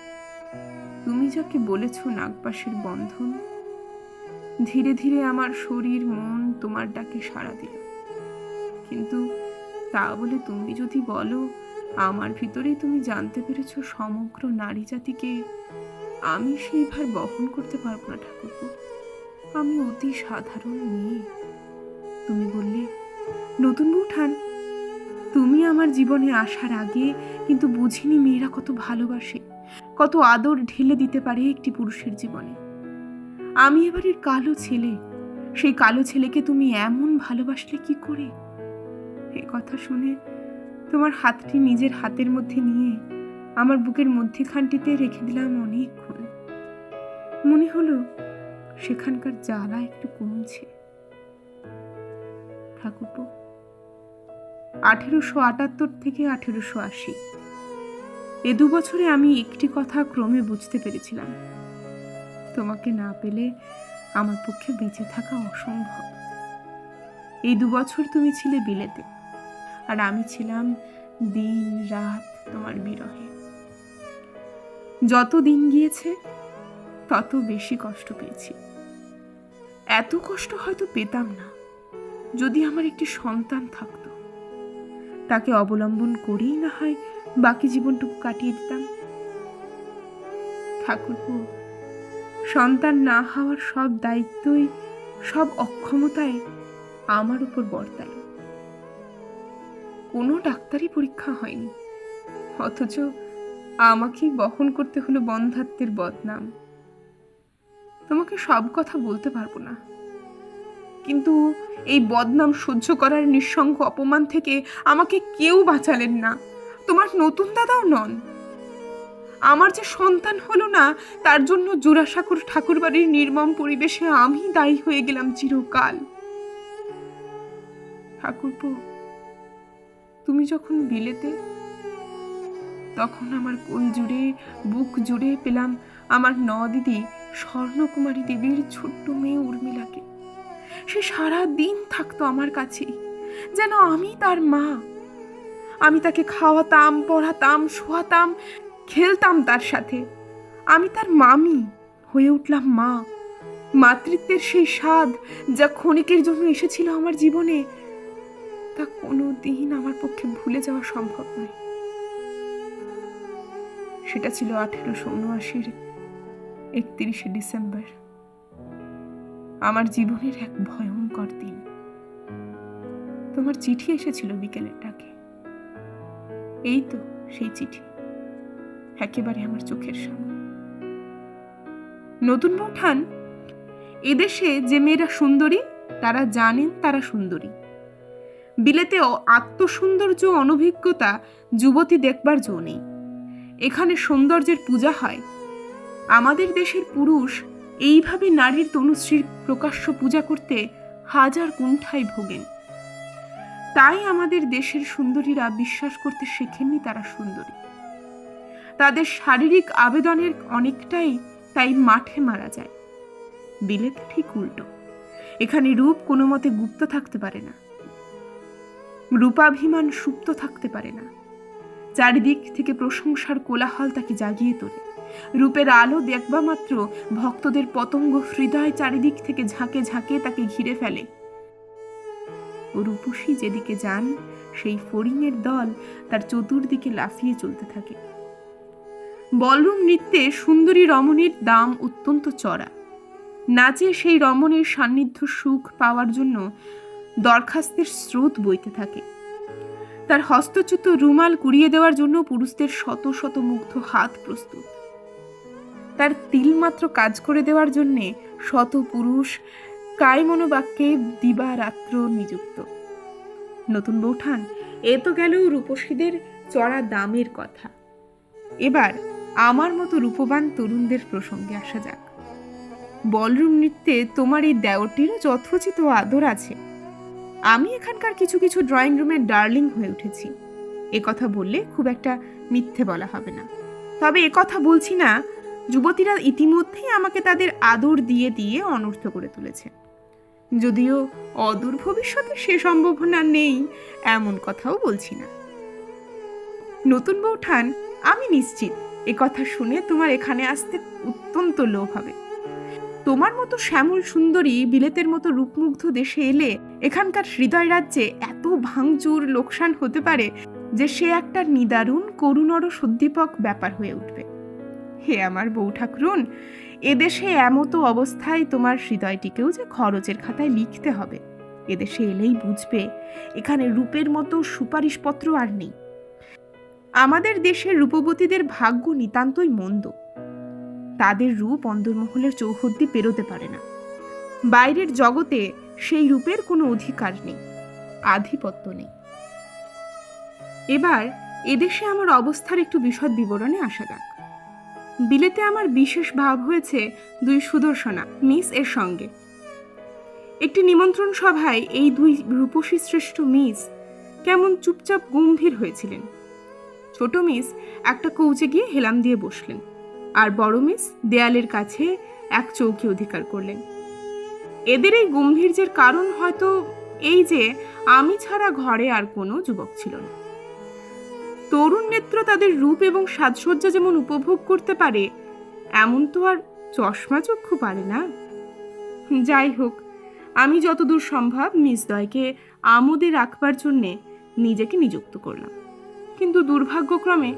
তুমি যাকে বলেছ নাগপাশের বন্ধন, ধীরে ধীরে আমার শরীর মন তোমার ডাকে সাড়া দিল। কিন্তু তা বলে তুমি যদি বলো আমার ভিতরেই তুমি জানতে পেরেছ সমগ্র নারী জাতিকে, আমি সেই ভার বহন করতে পারবো না ঠাকুরপো। আমি অতি সাধারণ মেয়ে। তুমি বললে, নতুন বৌঠান, তুমি আমার জীবনে আসার আগে কিন্তু বুঝিনি মেয়েরা কত ভালোবাসে, কত আদর ঢেলে দিতে পারে একটি পুরুষের জীবনে। আমি এবারের কালো ছেলে, সেই কালো ছেলেকে তুমি এমন ভালোবাসলে কি করে? এ কথা শুনে তোমার হাতটি নিজের হাতের মধ্যে নিয়ে আমার বুকের মধ্যখানটিতে রেখে দিলাম অনেকক্ষণ। মনে হলো সেখানকার জ্বালা একটু কমছে। ঠাকুরপো, 1878 থেকে 1880 এ 2 বছরে আমি একটি কথা ক্রমে বুঝতে পেরেছিলাম, তোমাকে না পেলে আমার পক্ষে বেঁচে থাকা অসম্ভব। এই 2 বছর তুমি ছিলে বিলেতে, আর আমি ছিলাম দিন রাত তোমার বিরহে। যত দিন গিয়েছে তত বেশি কষ্ট পেয়েছি। এত কষ্ট হয়তো পেতাম না যদি আমার একটি সন্তান থাকতো। তাকে অবলম্বন করেই না হয় বাকি জীবনটুকু কাটিয়ে দিতাম। ঠাকুরপো, সন্তান না হওয়ার সব দায়িত্বই, সব অক্ষমতায় আমার উপর বর্তালো। কোনো ডাক্তারি পরীক্ষা হয়নি, অথচ আমাকেই বহন করতে হলো বন্ধাত্বের বদনাম। তোমাকে সব কথা বলতে পারবো না, কিন্তু এই বদনাম সহ্য করার নিঃসঙ্গ অপমান থেকে আমাকে কেউ বাঁচালেন না, তোমার নতুন দাদাও নন। আমার যে সন্তান হলো না, তার জন্য জোড়াসাঁকোর ঠাকুরবাড়ির নির্মম পরিবেশে আমি দায়ী হয়ে গেলাম চিরকাল। ঠাকুরপো, তুমি যখন বিলেতে, তখন আমার কোল জুড়ে, বুক জুড়ে পেলাম আমার নদিদি স্বর্ণকুমারী দেবীর ছোট্ট মেয়ে উর্মিলাকে। সে সারা দিন থাকতো আমার কাছে, যেন আমি তার মা। আমি তাকে খাওয়াতাম, পড়াতাম, শোয়াতাম, খেলতাম তার সাথে। আমি তার মামি হয়ে উঠলাম মা। মাতৃত্বের সেই স্বাদ যা ক্ষণিকের জন্য এসেছিল আমার জীবনে, তা কোনো দিন আমার পক্ষে ভুলে যাওয়া সম্ভব নয়। সেটা ছিল 1879-র 31শে ডিসেম্বর, আমার জীবনের এক ভয়ঙ্কর দিন। তোমার চিঠি এসেছিল বিকেলের ডাকে। এই তো সেই চিঠি, একেবারে আমার চোখের সামনে। নতুন বৌঠান, এদেশে যে মেয়েরা সুন্দরী তারা জানেন তারা সুন্দরী। বিলেতে আত্মসৌন্দর্য অনভিজ্ঞতা যুবতী দেখবার জো নেই। এখানে সৌন্দর্যের পূজা হয়। আমাদের দেশের পুরুষ এইভাবে নারীর তনুশ্রীর প্রকাশ্য পূজা করতে হাজার কুণ্ঠায় ভোগেন। তাই আমাদের দেশের সুন্দরীরা বিশ্বাস করতে শেখেননি তারা সুন্দরী। তাদের শারীরিক আবেদনের অনেকটাই তাই মাঠে মারা যায়। বিলেতে ঠিক উল্টো। এখানে রূপ কোনো মতে গুপ্ত থাকতে পারে না, রূপাভিমান সুপ্ত থাকতে পারে না। চারিদিক থেকে প্রশংসার কোলাহল তাকে জাগিয়ে তোলে। রূপের আলো দেখবা মাত্র ভক্তদের পতঙ্গ হৃদয় চারিদিক থেকে ঝাঁকে ঝাঁকে তাকে ঘিরে ফেলে। ও রূপসী যেদিকে যান, সেই ফড়িংয়ের দল তার চতুর্দিকে লাফিয়ে চলতে থাকে। বলরুম নৃত্যে সুন্দরী রমণীর দাম অত্যন্ত চড়া। নাচে সেই রমণীর সান্নিধ্য সুখ পাওয়ার জন্য দরখাস্তের স্রোত বইতে থাকে। তার হস্তচ্যুত রুমাল কুড়িয়ে দেওয়ার জন্য পুরুষদের শত শত মুগ্ধ হাত প্রস্তুত। তার তিলমাত্র কাজ করে দেওয়ার জন্যে শত পুরুষ কায়মনোবাক্যে দিবারাত্র নিযুক্ত। নতুন বৌঠান, এ তো গেল রূপসীদের চড়া দামের কথা। এবার আমার মতো রূপবান তরুণদের প্রসঙ্গে আসা যাক। বলরুম নৃত্যে তোমার এই দেওরটিরও যথোচিত আদর আছে। আমি এখানকার কিছু কিছু ড্রয়িং রুমের ডার্লিং হয়ে উঠেছি। এ কথা বললে খুব একটা মিথ্যে বলা হবে না। তবে এ কথা বলছি না, যুবতীরা ইতিমধ্যেই আমাকে তাদের আদর দিয়ে দিয়ে অনর্থ করে তুলেছে। যদিও অদূর ভবিষ্যতে সে সম্ভাবনা নেই এমন কথাও বলছি না। নতুন বৌঠান, আমি নিশ্চিত এ কথা শুনে তোমার এখানে আসতে অত্যন্ত লোভ হবে। তোমার মতো শ্যামল সুন্দরী বিলেতের মতো রূপমুগ্ধ দেশে এলে এখানকার হৃদয় রাজ্যে এত ভাঙচুর লোকসান হতে পারে যে সে একটা নিদারুণ করুণর সুদ্দীপক ব্যাপার হয়ে উঠবে। হে আমার বউ ঠাকুরুন, এদেশে এমতো অবস্থায় তোমার হৃদয়টিকেও যে খরচের খাতায় লিখতে হবে। এদেশে এলেই বুঝবে এখানে রূপের মতো সুপারিশপত্র আর নেই। আমাদের দেশের রূপবতীদের ভাগ্য নিতান্তই মন্দ। তাদের রূপ অন্দরমহলের চৌহদ্দি পেরোতে পারে না। বাইরের জগতে সেই রূপের কোনো অধিকার নেই, আধিপত্য নেই। এবার এদেশে আমার অবস্থার একটু বিশদ বিবরণে আসা যাক। বিলেতে আমার বিশেষ ভাব হয়েছে দুই সুদর্শনা মিস এর সঙ্গে। একটি নিমন্ত্রণ সভায় এই দুই রূপসী শ্রেষ্ঠ মিস কেমন চুপচাপ গম্ভীর হয়েছিলেন। ছোট মিস একটা কৌচে গিয়ে হেলাম দিয়ে বসলেন, আর বড় মিস দেয়ালের কাছে এক চৌকি অধিকার করলেন। এদের এই গম্ভীর্যের কারণ হয়তো এই যে আমি ছাড়া ঘরে আর কোনো যুবক ছিল না। তরুণ নেত্র তাদের রূপ এবং সাজসজ্জা যেমন উপভোগ করতে পারে, এমন তো আর চশমা চক্ষু পারে না। যাই হোক, আমি যতদূর সম্ভব মিস দ্বয়কে আমোদে রাখবার জন্যে নিজেকে নিযুক্ত করলাম। কিন্তু দুর্ভাগ্যক্রমে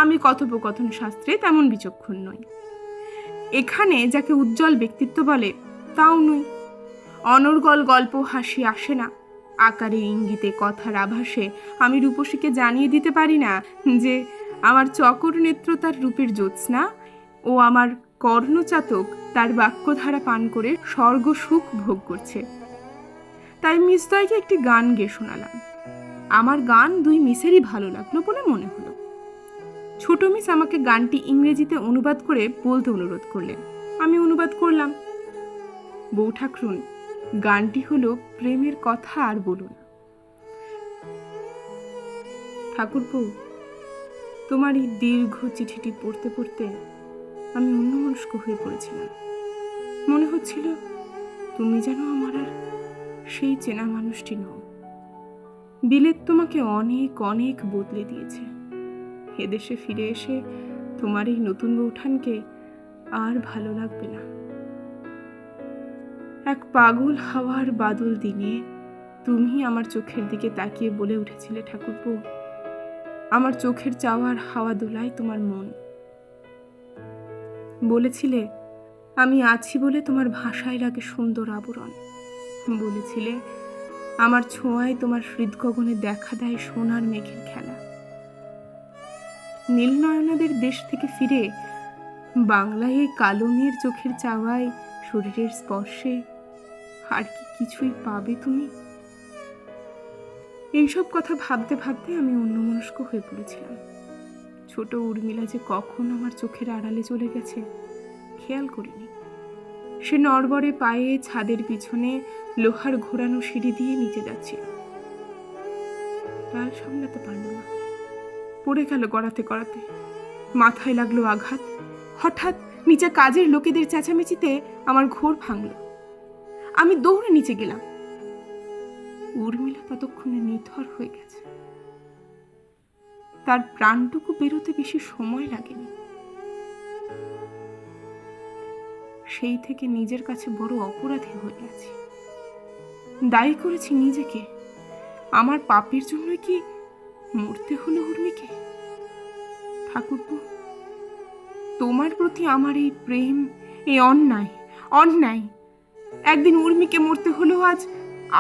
আমি কথোপকথন শাস্ত্রে তেমন বিচক্ষণ নই। এখানে যাকে উজ্জ্বল ব্যক্তিত্ব বলে তাও নই। অনর্গল গল্প হাসি আসে না। আকারে ইঙ্গিতে কথার আভাসে আমি রূপসীকে জানিয়ে দিতে পারি না যে আমার চকর নেত্র তার রূপের জ্যোৎস্না ও আমার কর্ণচাতক তার বাক্যধারা পান করে স্বর্গ সুখ ভোগ করছে। তাই মিস দ্বয়কে একটি গান গেয়ে শোনালাম। আমার গান দুই মিসেরই ভালো লাগলো বলে মনে হলো। ছোট মিস আমাকে গানটি ইংরেজিতে অনুবাদ করে বলতে অনুরোধ করলেন। আমি অনুবাদ করলাম। বউ ঠাকুরুন, গানটি হলো প্রেমের কথা আর বলো না। ঠাকুরপো, তোমার এই দীর্ঘ চিঠিটি পড়তে পড়তে আমি অন্যমনস্ক হয়ে পড়েছিলাম। মনে হচ্ছিল তুমি যেন আমার আর সেই চেনা মানুষটি নও। বিলেত তোমাকে অনেক অনেক বদলে দিয়েছে। এদেশে ফিরে এসে তোমার এই নতুন বৌঠানকে আর ভালো লাগবে না। এক পাগল হাওয়ার বাদল দিনে তুমি আমার চোখের দিকে তাকিয়ে বলে উঠেছিলে, ঠাকুরপো, আমার চোখের চাওয়ার হাওয়া দোলায় তোমার মন। বলেছিলে আমি আছি বলে তোমার ভাষায় লাগে সুন্দর আবরণ। বলেছিলে আমার ছোঁয়ায় তোমার হৃদগগনে দেখা দেয় সোনার মেঘের খেলা। নীলনয়নাদের দেশ থেকে ফিরে বাংলায় এই কালো মেয়ের চোখের চাওয়ায় শরীরের স্পর্শে আর কি কিছুই পাবে তুমি? এইসব কথা ভাবতে ভাবতে আমি অন্যমনস্ক হয়ে পড়েছিলাম। ছোট উর্মিলা যে কখন আমার চোখের আড়ালে চলে গেছে খেয়াল করিনি। সে নড়বড়ে পায়ে ছাদের পিছনে লোহার ঘোরানো সিঁড়ি দিয়ে নিচে যাচ্ছিল। ডাল সামলাতে পারল না, পড়ে গেল গড়াতে গড়াতে। মাথায় লাগলো আঘাত। হঠাৎ নিচে কাজের লোকেদের চেঁচামেচিতে আমার ঘোর ভাঙল। আমি দৌড়ে নিচে গেলাম। উর্মিলা ততক্ষণে নিথর হয়ে গেছে। তার প্রাণটুকু বেরোতে বেশি সময় লাগেনি। সেই থেকে নিজের কাছে বড় অপরাধী হয়ে গেছি। দায়ী করেছি নিজেকে। আমার পাপের জন্য কি মরতে হলো উর্মিকে? ঠাকুরপো, তোমার প্রতি আমার এই প্রেম, এই অন্যায় অন্যায়। একদিন উর্মিকে মরতে হলো, আজ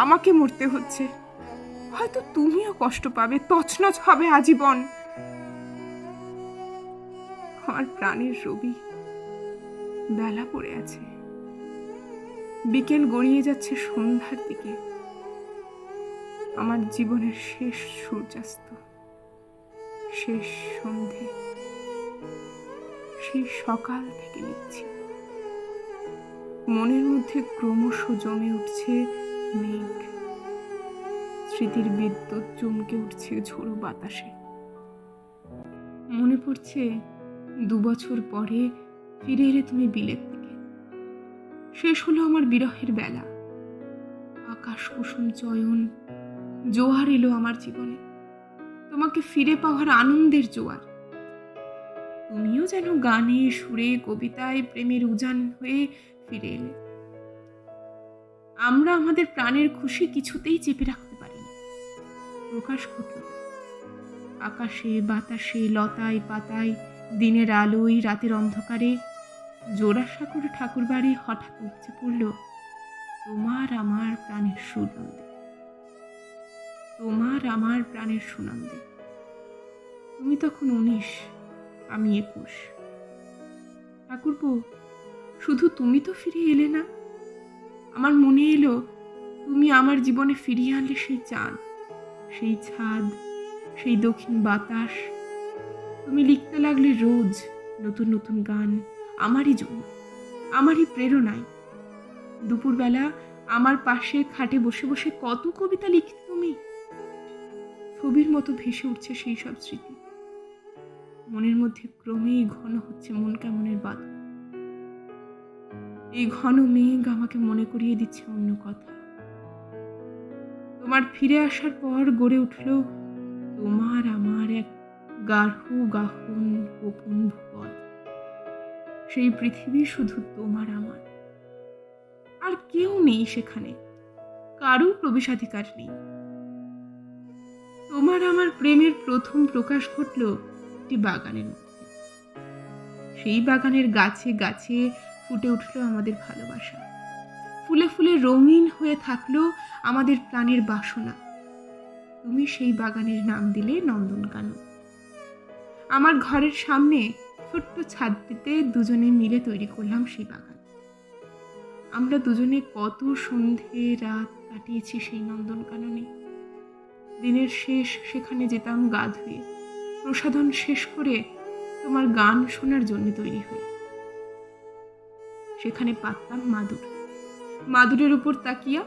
আমাকে মরতে হচ্ছে। হয়তো তুমিও কষ্ট পাবে, তছনছ হবে আজীবন। আমার প্রাণের রবি, বেলা পড়ে আছে, বিকেল গড়িয়ে যাচ্ছে সন্ধ্যার দিকে। আমার জীবনের শেষ সূর্যাস্ত, শেষ সন্ধে, সেই সকাল থেকে লিখছি। মনের মধ্যে ক্রমশ জমে উঠছে মেঘ, স্মৃতির বিদ্যুৎ চমকে উঠছে ঝোড়ো বাতাসে। মনে পড়ছে 2 বছর পরে ফিরে এলে তুমি বিলেত থেকে। শেষ হলো আমার বিরহের বেলা। আকাশ কুসুম চয়ন, জোয়ার এলো আমার জীবনে, তোমাকে ফিরে পাওয়ার আনন্দের জোয়ার। তুমিও যেন গানে, সুরে, কবিতায় প্রেমের উজান হয়ে ফিরে এলে। আমরা আমাদের প্রাণের খুশি কিছুতেই চেপে রাখতে পারিনি। প্রকাশ ঘটল আকাশে, বাতাসে, লতায় পাতায়, দিনের আলোয়, রাতের অন্ধকারে। জোড়াসাঁকোর ঠাকুর বাড়ি হঠাৎ উপচে পড়ল তোমার আমার প্রাণের সুনন্দে, তোমার আমার প্রাণের সুনন্দে। তুমি তখন 19, আমি 21। ঠাকুরপো, শুধু তুমি তো ফিরে এলে না, আমার মনে এলো তুমি আমার জীবনে ফিরিয়ে আনলে সেই চাঁদ, সেই ছাদ, সেই দক্ষিণ বাতাস। তুমি লিখতে লাগলে রোজ নতুন নতুন গান, আমারই জন্য, আমারই প্রেরণায়। দুপুরবেলা আমার পাশে খাটে বসে বসে কত কবিতা লিখতে তুমি। ছবির মতো ভেসে উঠছে সেই সব স্মৃতি। মনের মধ্যে ক্রমেই ঘন হচ্ছে মন কেমনের বাদল। এই ঘন মেঘ আমাকে মনে করিয়ে দিচ্ছে অন্য কথা। তোমার ফিরে আসার পর গড়ে উঠল তোমার আমার এক গাঢ় গাহন গোপন ভুবন। সেই পৃথিবী শুধু তোমার আমার, আর কেউ নেই সেখানে, কারো প্রবেশাধিকার নেই। তোমার আমার প্রেমের প্রথম প্রকাশ ঘটল একটি বাগানের মধ্যে। সেই বাগানের গাছে গাছে ফুটে উঠল আমাদের ভালোবাসা, ফুলে ফুলে রঙিন হয়ে থাকলো আমাদের প্রাণের বাসনা। তুমি সেই বাগানের নাম দিলে নন্দনকানন। আমার ঘরের সামনে ছোট্ট ছাদটিতে দুজনে মিলে তৈরি করলাম সেই বাগান। আমরা দুজনে কত সন্ধে রাত কাটিয়েছি সেই নন্দনকাননে। দিনের শেষ সেখানে যেতাম গা ধুয়ে, প্রসাধন শেষ করে তোমার গান শোনার জন্য তৈরি হই। সেখানে পাততাম মাদুর, মাদুরের উপর তাকিয়া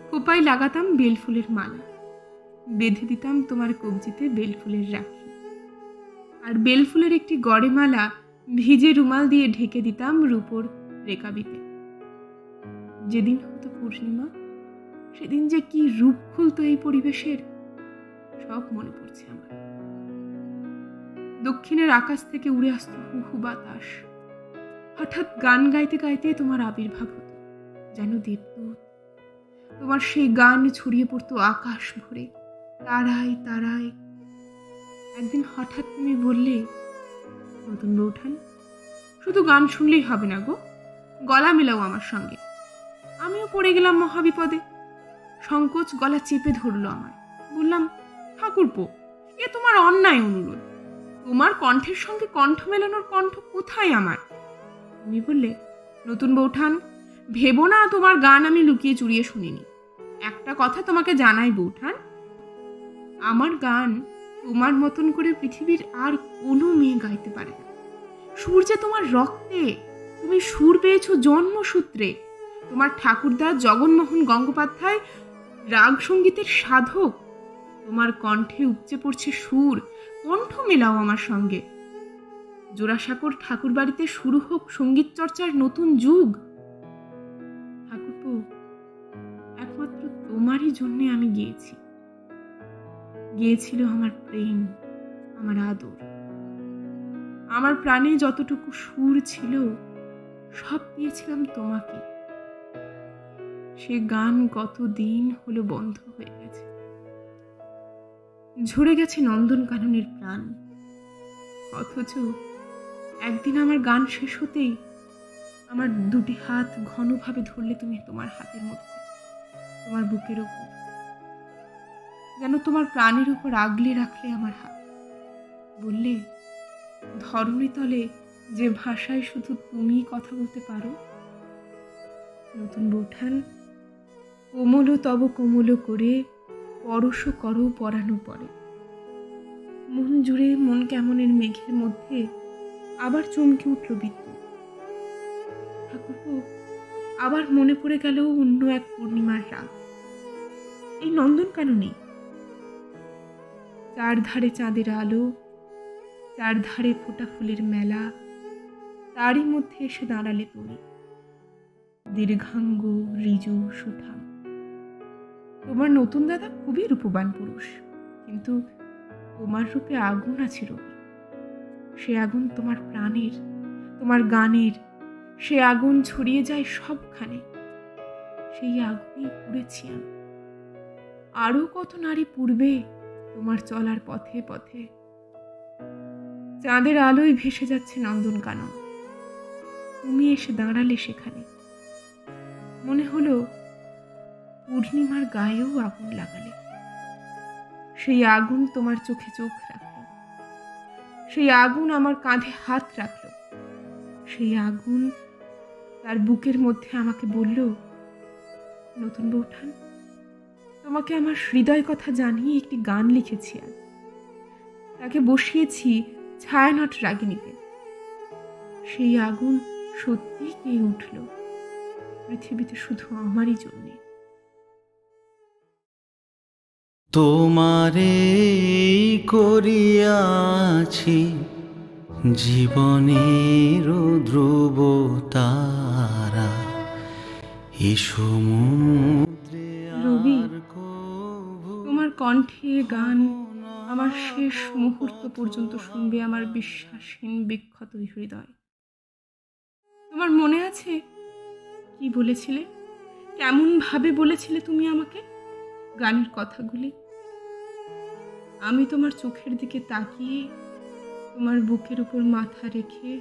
খোপায় লাগাতাম বেলফুলের মালা, বেঁধে দিতাম তোমার কবজিতে বেলফুলের রাখি, আর বেলফুলের একটি গড়ে মালা ভিজে রুমাল দিয়ে ঢেকে দিতাম রূপোর রেকাবিতে। যেদিন হতো পূর্ণিমা, সেদিন যে কি রূপ খুলতো এই পরিবেশের, সব মনে পড়ছে আমার। দক্ষিণের আকাশ থেকে উড়ে আসতো হু হু বাতাস। হঠাৎ গান গাইতে গাইতে তোমার আবির্ভাব হতো যেন দেবদূত। তোমার সেই গান ছড়িয়ে পড়তো আকাশ ভরে, তারায় তারায়। একদিন হঠাৎ তুমি বললে, নতুন বৌঠান, শুধু গান শুনলেই হবে না গো, গলা মেলাও আমার সঙ্গে। আমিও পড়ে গেলাম মহাবিপদে। সংকোচ গলা চেপে ধরলো আমার। বললাম, ঠাকুরপো, এ তোমার অন্যায় অনুরোধ। তোমার কণ্ঠের সঙ্গে কণ্ঠ মেলানোর কণ্ঠ কোথায় আমার? তুমি বললে, নতুন বৌঠান, ভেবো না তোমার গান আমি লুকিয়ে চুরিয়ে শুনিনি। একটা কথা তোমাকে জানাই বৌঠান, আমার গান তোমার মতন করে পৃথিবীর আর কোনো মেয়ে গাইতে পারে না। সুর যে তোমার রক্তে, তুমি সুর পেয়েছো জন্মসূত্রে। তোমার ঠাকুরদা জগন্মোহন গঙ্গোপাধ্যায় রাগ সঙ্গীতের সাধক। তোমার কণ্ঠে উপচে পড়ছে সুর, কণ্ঠ মেলাও আমার সঙ্গে। জোড়াসাঁকোর ঠাকুর বাড়িতে শুরু হোক সঙ্গীত চর্চার নতুন যুগ। ঠাকুরপো, একমাত্র তোমারই জন্যে আমি গিয়েছি। গিয়েছিল আমার প্রেম, আমার আদর। আমার প্রাণে যতটুকু সুর ছিল সব দিয়েছিলাম তোমাকে। সে গান কতদিন হলো বন্ধ হয়ে গেছে। ঝরে গেছে নন্দনকাননের প্রাণ। অথচ একদিন আমার গান শেষ হতেই আমার দুটি হাত ঘনভাবে ধরলে তুমি তোমার হাতের মধ্যে, তোমার বুকের ওপর। যেন তোমার প্রাণের উপর আগলে রাখলে আমার হাত, বললে, ধরণী তলে যে ভাষায় শুধু তুমিই কথা বলতে পারো, নতুন বৌঠান, কোমল তব কোমল করে পরশ করো পরানো পরে। মন জুড়ে মন কেমনের মেঘের মধ্যে আবার চমকে উঠল বিদ্যুৎ। ঠাকুরপো, আবার মনে পড়ে গেল অন্য এক পূর্ণিমার রাত। এই নন্দনকাননে চারধারে চাঁদের আলো, চারধারে ফোটা ফুলের মেলা, তারই মধ্যে এসে দাঁড়ালে তুমি, দীর্ঘাঙ্গ ঋজু সুঠাম। তোমার নতুন দাদা খুবই রূপবান পুরুষ, কিন্তু তোমার রূপে আগুন আছে রবি। সে আগুন তোমার প্রাণের, তোমার গানের, সে আগুন ছড়িয়ে যায় সবখানে। সেই আগুনেই পুড়েছি আমি। আরো কত নারী পূর্বে তোমার চলার পথে পথে। চাঁদের আলোয় ভেসে যাচ্ছে নন্দনকানন, তুমি এসে দাঁড়ালে সেখানে। মনে হলো পূর্ণিমার গায়েও আগুন লাগালে। সেই আগুন তোমার চোখে চোখ রাখলো, সেই আগুন আমার কাঁধে হাত রাখলো, সেই আগুন তার বুকের মধ্যে আমাকে বলল, নতুন বৌঠান, তোমাকে আমার হৃদয় কথা জানিয়ে একটি গান লিখেছি আজ। তাকে বসিয়েছি ছায়ানট রাগিনীতে। সেই আগুন সত্যি কে উঠল পৃথিবীতে শুধু আমারই জন্যে। তোমারে করিয়াছি জীবনের ধ্রুব তারা, এ সমুদ্রে রবি, আর কভু তোমার কণ্ঠে গান আমার শেষ মুহূর্ত পর্যন্ত শুনবে আমার বিশ্বাসহীন বিক্ষত হৃদয়। তোমার মনে আছে কি বলেছিলে, কেমন ভাবে বলেছিলে তুমি আমাকে গানের কথাগুলি? আমি তোমার চোখের দিকে তাকিয়ে, তোমার বুকের উপর মাথা রেখে,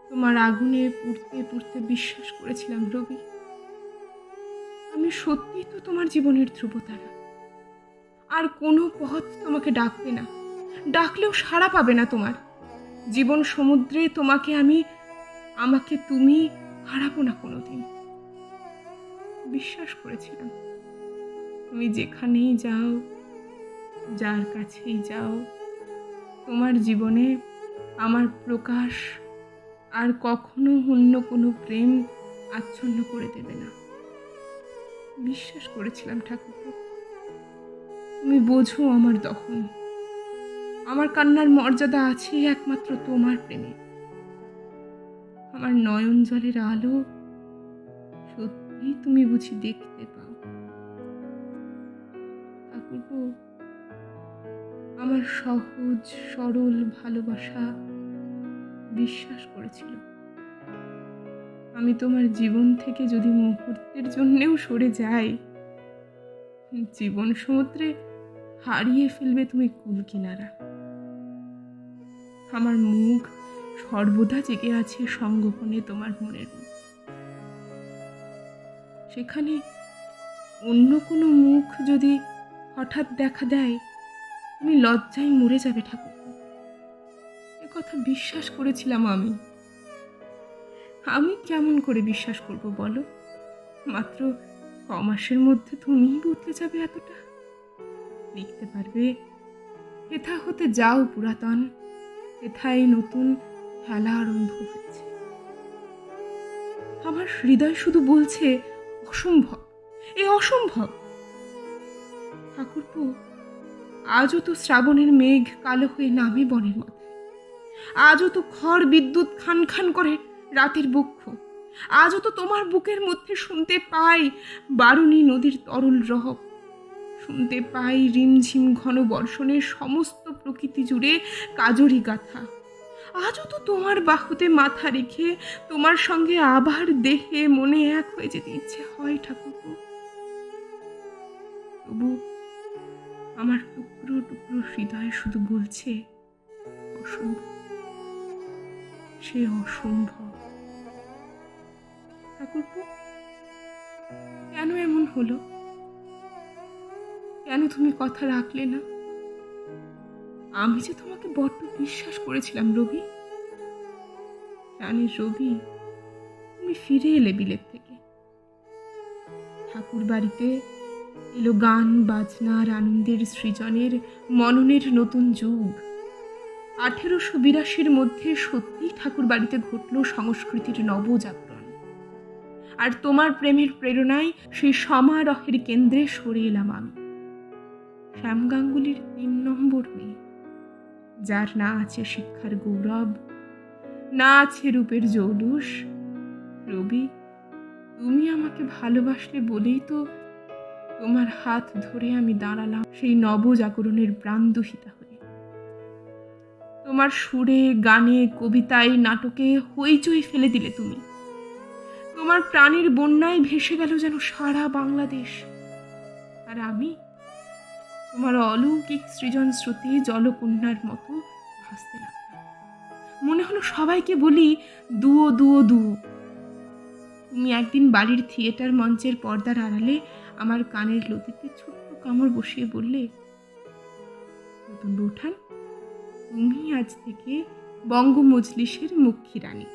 তোমার আগুনে পুড়তে পুড়তে বিশ্বাস করেছিলাম রবি, আমি সত্যিই তো তোমার জীবনের ধ্রুবতারা। আর কোনো পথ তোমাকে ডাকবে না, ডাকলেও সাড়া পাবে না তোমার। জীবন সমুদ্রে তোমাকে আমাকে তুমি হারাবো না কোনোদিন। বিশ্বাস করেছিলাম তুমি যেখানেই যাও, যার কাছেই যাও, তোমার জীবনে আমার প্রকাশ আর কখনো অন্য কোনো প্রেম আচ্ছন্ন করে দেবে না। বিশ্বাস করেছিলাম ঠাকুরপো, তুমি বোঝো আমার দহন, আমার কান্নার মর্যাদা আছে একমাত্র তোমার প্রেমে। আমার নয়ন জলের আলো সত্যি তুমি বুঝি দেখতে পাও ঠাকুরপো। আমার সহজ সরল ভালোবাসা বিশ্বাস করেছিল আমি তোমার জীবন থেকে যদি মুহূর্তের জন্যেও সরে যাই, জীবন সমুদ্রে হারিয়ে ফেলবে তুমি কুল কিনারা। আমার মুখ সর্বদা জেগে আছে সঙ্গোপনে তোমার মনের মুখ। সেখানে অন্য কোনো মুখ যদি হঠাৎ দেখা দেয়, তুমি লজ্জায় মরে যাবে ঠাকুর। এ কথা বিশ্বাস করেছিলাম আমি। আমি কেমন করে বিশ্বাস করব বলো? মাত্র 6 মাসের মধ্যে তুমিই বদলে যাবে এতটা। লিখতে পারবে, হেথা হতে যাও পুরাতন, হেথায় নতুন খেলা আরম্ভ হচ্ছে। আমার হৃদয় শুধু বলছে অসম্ভব, এ অসম্ভব। ঠাকুরপো, আজও তো শ্রাবণের মেঘ কালো হয়ে নামে বনের মাথায়। আজও তো খড় বিদ্যুৎ খান খান করে রাতের বক্ষ। আজও তো তোমার বুকের মধ্যে শুনতে পাই বারুণী নদীর তরল রব, শুনতে পাই রিমঝিম ঘন বর্ষণের সমস্ত প্রকৃতি জুড়ে কাজরি গাথা। আজও তো তোমার বাহুতে মাথা রেখে তোমার সঙ্গে আবার দেহে মনে এক হয়ে যেতে ইচ্ছে হয় ঠাকুরপো। তবু আমার টুকরো টুকরো হৃদয় শুধু বলছে অসম্ভব, সে অসম্ভব। ঠাকুরপো, কেন এমন হলো? কেন তুমি কথা রাখলে না? আমি যে তোমাকে বড্ড বিশ্বাস করেছিলাম রবি। প্রাণের রবি, তুমি ফিরে এলে বিলেত থেকে। ঠাকুর বাড়িতে এলো গান বাজনার আনন্দের সৃজনের মননের নতুন যুগ। 1882 মধ্যে সত্যিই ঠাকুর বাড়িতে ঘটল সংস্কৃতির নবজাগরণ। আর তোমার প্রেমের প্রেরণায় সেই সমারোহের কেন্দ্রে সরে এলাম আমি, শ্যাম গাঙ্গুলির 3 নম্বর মেয়ে, যার না আছে শিক্ষার গৌরব, না আছে রূপের জৌলুস। রবি, তুমি আমাকে ভালোবাসলে বলেই তো তোমার হাত ধরে আমি দাঁড়ালাম সেই নবজাগরণের প্রাণদুহিতা হয়ে। তোমার সুরে, গানে, কবিতায়, নাটকে হইচই ফেলে দিলে তুমি। তোমার প্রাণের বন্যায় ভেসে গেল যেন সারা বাংলাদেশ। আর আমি তোমার অলৌকিক সৃজন স্রোতে জলকন্যার মতো ভাসতে লাগলাম। মনে হলো সবাইকে বলি, দুও দুও দুও। তুমি একদিন বাড়ির থিয়েটার মঞ্চের পর্দার আড়ালে আমার কানের লতিতে ছোট্ট কামড় বসিয়ে বললে, নতুন বৌঠান, তুমি আজ থেকে বঙ্গ মজলিসের মুখ্যী রানী।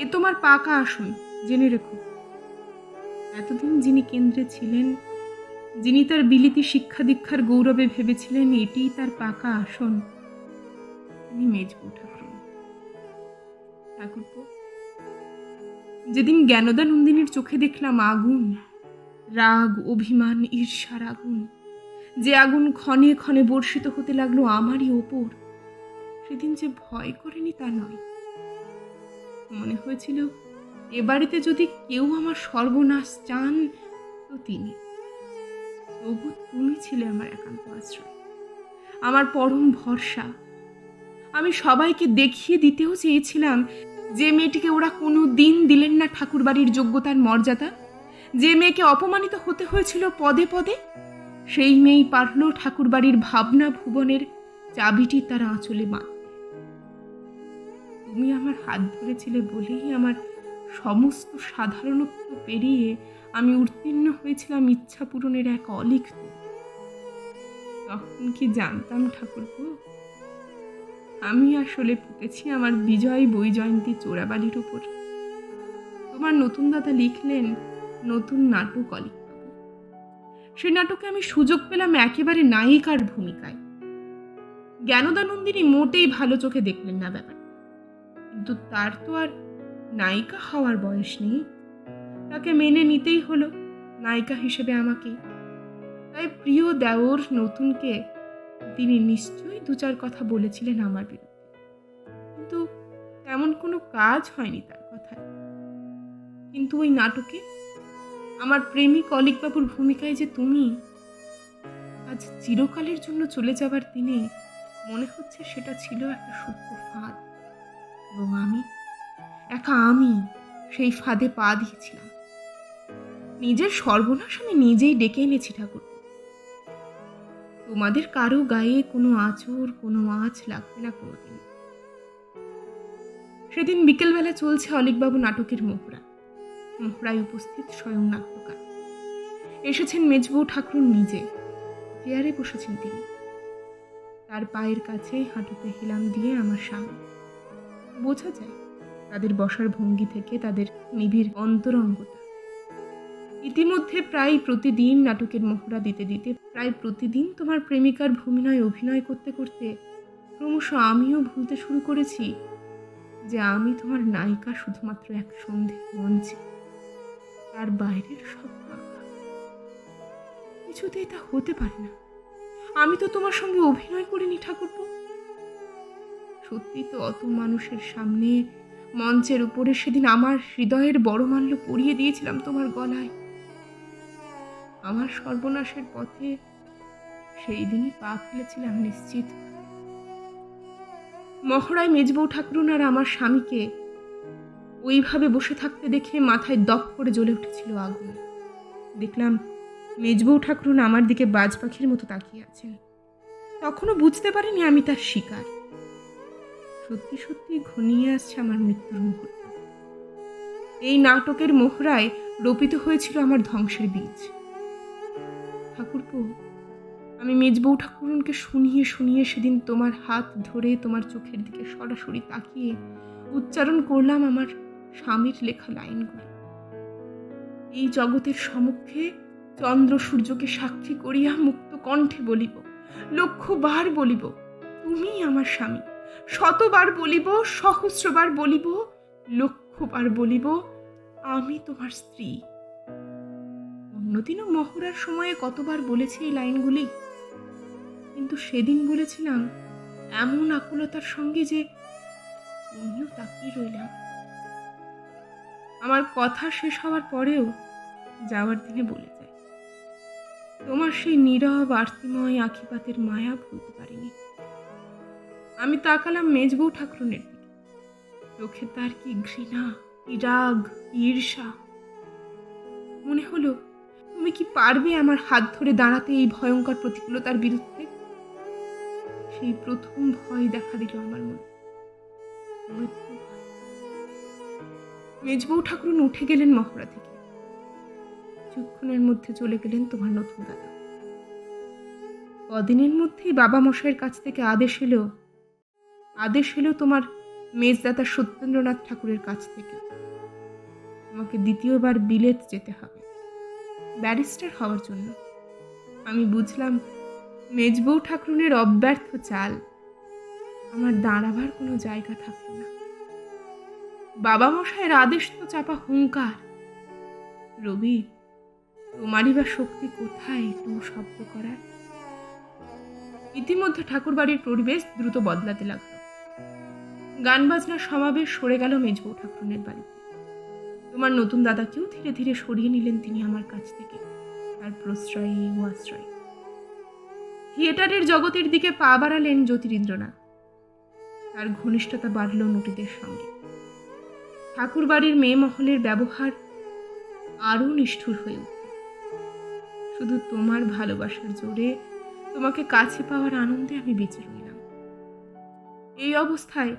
এ তোমার পাকা আসন, জেনে রেখো। এতদিন যিনি কেন্দ্রে ছিলেন, যিনি তার বিলিতি শিক্ষা দীক্ষার গৌরবে ভেবেছিলেন এটিই তার পাকা আসন, তিনি মেজবৌ ঠাকুরুন। ঠাকুরপো, যেদিন জ্ঞানদানন্দিনীর চোখে দেখলাম আগুন, রাগ, অভিমান, ঈর্ষার আগুন, যে আগুন ক্ষণে ক্ষণে বর্ষিত হতে লাগলো আমারই ওপর, সেদিন যে ভয় করেনি তা নয়। মনে হয়েছিল এ বাড়িতে যদি কেউ আমার সর্বনাশ চান তো তিনি। তবু তুমি ছিলে আমার একান্ত আশ্রয়, আমার পরম ভরসা। আমি সবাইকে দেখিয়ে দিতেও চেয়েছিলাম যে মেয়েটিকে ওরা কোনো দিন দিলেন না ঠাকুর বাড়ির যোগ্যতার মর্যাদা, যে মেয়েকে অপমানিত হতে হয়েছিল পদে পদে, সেই মেয়েই পারল ঠাকুর বাড়ির ভাবনা ভুবনের চাবিটি তার আঁচলে বাঁধতে। তুমি আমার হাত ধরেছিলে বলেই আমার সমস্ত সাধারণত্ব পেরিয়ে আমি উত্তীর্ণ হয়েছিলাম ইচ্ছা পূরণের এক অলিখিত। তখন কি জানতাম ঠাকুরপো, আমি আসলে পুঁতেছি আমার বিজয় বৈজয়ন্তী চোরাবালির উপর। তোমার নতুন দাদা লিখলেন নতুন নাটক অলিখবাবু। সেই নাটকে আমি সুযোগ পেলাম একেবারে নায়িকার ভূমিকায়। জ্ঞানদানন্দিনী মোটেই ভালো চোখে দেখলেন না ব্যাপারটা, কিন্তু তার তো আর নায়িকা হওয়ার বয়স নেই। তাকে মেনে নিতেই হলো নায়িকা হিসেবে আমাকে। তাই প্রিয় দেওর নতুনকে তিনি নিশ্চয়ই 2-4 কথা বলেছিলেন আমার বিরুদ্ধে, কিন্তু তেমন কোনো কাজ হয়নি তার কথায়। কিন্তু ওই নাটকে আমার প্রেমিক অলিকবাবুর ভূমিকায় যে তুমি, আজ চিরকালের জন্য চলে যাবার দিনে মনে হচ্ছে সেটা ছিল একটা সূক্ষ্ম ফাঁদ, এবং আমি সেই ফাঁদে পা দিয়েছিলাম। নিজের সর্বনাশ আমি নিজেই ডেকে এনেছি ঠাকুর। তোমাদের কারো গায়ে কোনো আঁচড়, কোনো আঁচ লাগবে না কোনোদিন। সেদিন বিকেলবেলা চলছে অলিকবাবু নাটকের মোহরায় উপস্থিত স্বয়ং নাট্যকার। এসেছেন মেজবৌ ঠাকুরুন নিজে, চেয়ারে বসেছেন তিনি। তার পায়ের কাছে হাঁটুতে হেলাম দিয়ে আমার সামনে। বোঝা যায় তাদের বসার ভঙ্গি থেকে তাদের নিবিড় অন্তরঙ্গতা। ইতিমধ্যে প্রায় প্রতিদিন নাটকের মোহরা দিতে দিতে, প্রায় প্রতিদিন তোমার প্রেমিকার ভূমিনয় অভিনয় করতে করতে ক্রমশ আমিও ভুলতে শুরু করেছি যে আমি তোমার নায়িকা শুধুমাত্র এক সন্ধ্যের মঞ্চে, তার বাইরের সব ফাঁকা। কিছুতেই তা হতে পারে না। আমি তো তোমার সঙ্গে অভিনয় করিনি ঠাকুরপো। সত্যি তো অত মানুষের সামনে মঞ্চের উপরে সেদিন আমার হৃদয়ের বড় মাল্য পরিয়ে দিয়েছিলাম তোমার গলায়। আমার সর্বনাশের পথে সেই দিনই পা ফেলেছিলাম নিশ্চিত। মহড়ায় মেজবৌ ঠাকুরুন আর আমার স্বামীকে ওইভাবে বসে থাকতে দেখে মাথায় দপ করে জ্বলে উঠেছিল আগুন। দেখলাম মেজবৌ ঠাকুরুন আমার দিকে বাজ পাখির মতো তাকিয়ে আছেন। তখনও বুঝতে পারিনি আমি তার শিকার। সত্যি সত্যি ঘনিয়ে আসছে আমার মৃত্যুর মুহূর্ত। এই নাটকের মোহরায় রোপিত হয়েছিল আমার ধ্বংসের বীজ। ঠাকুরপো, আমি মেজবউ ঠাকুরনকে শুনিয়ে শুনিয়ে সেদিন তোমার হাত ধরে তোমার চোখের দিকে সরাসরি তাকিয়ে উচ্চারণ করলাম আমার স্বামীর লেখা লাইনগুলি। এই জগতের সমক্ষে চন্দ্র সূর্যকে সাক্ষী করিয়া মুক্ত কণ্ঠে বলিব, 1,00,000বার বলিব, তুমি আমার স্বামী। 100বার বলিব, সহস্রবার বলিব, 1,00,000বার বলিব, আমি তোমার স্ত্রী। অন্যদিনও মহড়ার সময়ে কতবার বলেছি এই লাইনগুলি, কিন্তু সেদিন বলেছিলাম এমন আকুলতার সঙ্গে যে তুমিও তাকিয়ে রইলাম। আমার কথা শেষ হওয়ার পরেও যাওয়ার দিনে বলে যায়, তোমার সেই নীরব আরতিময় আখিপাতের মায়া ভুলতে পারিনি। আমি তাকালাম মেজবউ ঠাকুরনের দিকে, চোখে তার কি ঘৃণা, কি রাগ, কি ঈর্ষা। মনে হলো তুমি কি পারবে আমার হাত ধরে দাঁড়াতে এই ভয়ঙ্কর প্রতিকূলতার বিরুদ্ধে? সেই প্রথম ভয় দেখা দিল আমার মনে, মৃত্যু ভয়। মেজবউ ঠাকুরন উঠে গেলেন মহড়া থেকে, কিছুক্ষণের মধ্যে চলে গেলেন তোমার নতুন দাদা। কদিনের মধ্যেই বাবা মশাইয়ের কাছ থেকে আদেশ এলো তোমার মেজদাদা সত্যেন্দ্রনাথ ঠাকুরের কাছ থেকে, তোমাকে দ্বিতীয়বার বিলেত যেতে হবে ব্যারিস্টার হওয়ার জন্য। আমি বুঝলাম মেজবউ ঠাকুরনের অব্যর্থ চাল। আমার দাঁড়াবার কোনো জায়গা থাকলো না। বাবা মশাইয়ের আদেশ তো চাপা হুঙ্কার। রবি, তোমারই বা শক্তি কোথায় টু শব্দ করার? ইতিমধ্যে ঠাকুর বাড়ির পরিবেশ দ্রুত বদলাতে লাগলো। গান বাজনার সমাবেশ সরে গেল মেজবউ ঠাকুরনের বাড়িতে। তোমার নতুন দাদাকেও ধীরে ধীরে সরিয়ে নিলেন তিনি আমার কাছ থেকে, তার প্রশ্রয় ও আশ্রয়। থিয়েটারের জগতের দিকে পা বাড়ালেন জ্যোতিরিন্দ্রনাথ, তার ঘনিষ্ঠতা বাড়ল নটীদের সঙ্গে। ঠাকুর বাড়ির মেয়ে মহলের ব্যবহার আরো নিষ্ঠুর হয়ে উঠল। শুধু তোমার ভালোবাসার জোরে, তোমাকে কাছে পাওয়ার আনন্দে আমি বেঁচে রইলাম। এই অবস্থায়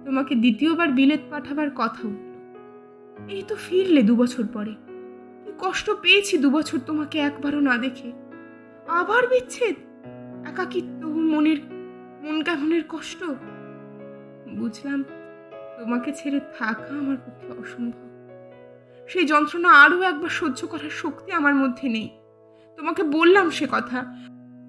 তোমাকে দ্বিতীয়বার বিলেত পাঠাবার কথা উঠল। এই তো ফিরলে 2 বছর পরে। কি কষ্ট পেয়েছি 2 বছর তোমাকে একবারও না দেখে। আবার বিচ্ছেদ, একাকিত্ব, মন কেমনের কষ্ট। বুঝলাম তোমাকে ছেড়ে থাকা আমার পক্ষে অসম্ভব। সেই যন্ত্রণা আরো একবার সহ্য করার শক্তি আমার মধ্যে নেই। তোমাকে বললাম সে কথা,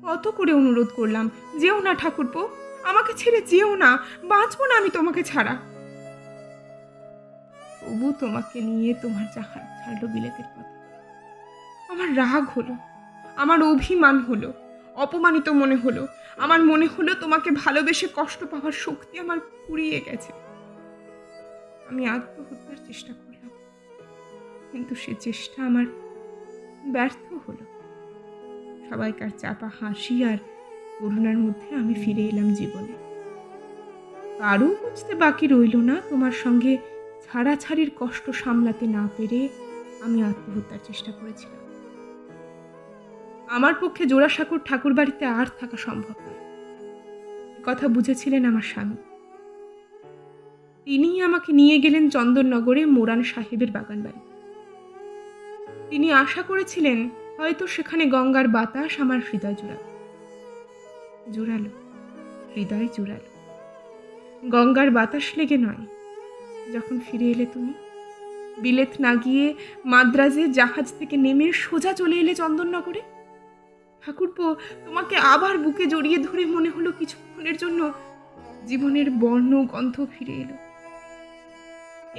কত করে অনুরোধ করলাম, যেও না ঠাকুরপো, আমাকে ছেড়ে যেও না, বাঁচবো না আমি তোমাকে ছাড়া। তবু তোমাকে নিয়ে তোমার জাহাজ ছাড়লো বিলেতের পথে। আমার রাগ হলো, আমার অভিমান হলো, অপমানিত মনে হলো। আমার মনে হলো তোমাকে ভালোবেসে কষ্ট পাওয়ার শক্তি আমার ফুরিয়ে গেছে। আমি আত্মহত্যার চেষ্টা করলাম, কিন্তু সে চেষ্টা আমার ব্যর্থ হলো। সবাইকার চাপা হাসি আর করুণার মধ্যে আমি ফিরে এলাম জীবনে। কারও বুঝতে বাকি রইল না তোমার সঙ্গে ছাড়াছাড়ির কষ্ট সামলাতে না পেরে আমি আত্মহত্যার চেষ্টা করেছিলাম। আমার পক্ষে জোড়াসাঁকোর ঠাকুর বাড়িতে আর থাকা সম্ভব নয়, কথা বুঝেছিলেন আমার স্বামী। তিনিই আমাকে নিয়ে গেলেন চন্দননগরে মোরান সাহেবের বাগান বাড়ি। তিনি আশা করেছিলেন হয়তো সেখানে গঙ্গার বাতাস আমার হৃদয় জোড়ালো, হৃদয় জোড়ালো। গঙ্গার বাতাস লেগে নয়, যখন ফিরে এলে তুমি, বিলেত না গিয়ে মাদ্রাজে জাহাজ থেকে নেমে সোজা চলে এলে চন্দননগরে। ঠাকুরপো, তোমাকে আবার বুকে জড়িয়ে ধরে মনে হলো কিছুক্ষণের জন্য জীবনের বর্ণ গন্ধ ফিরে এলো।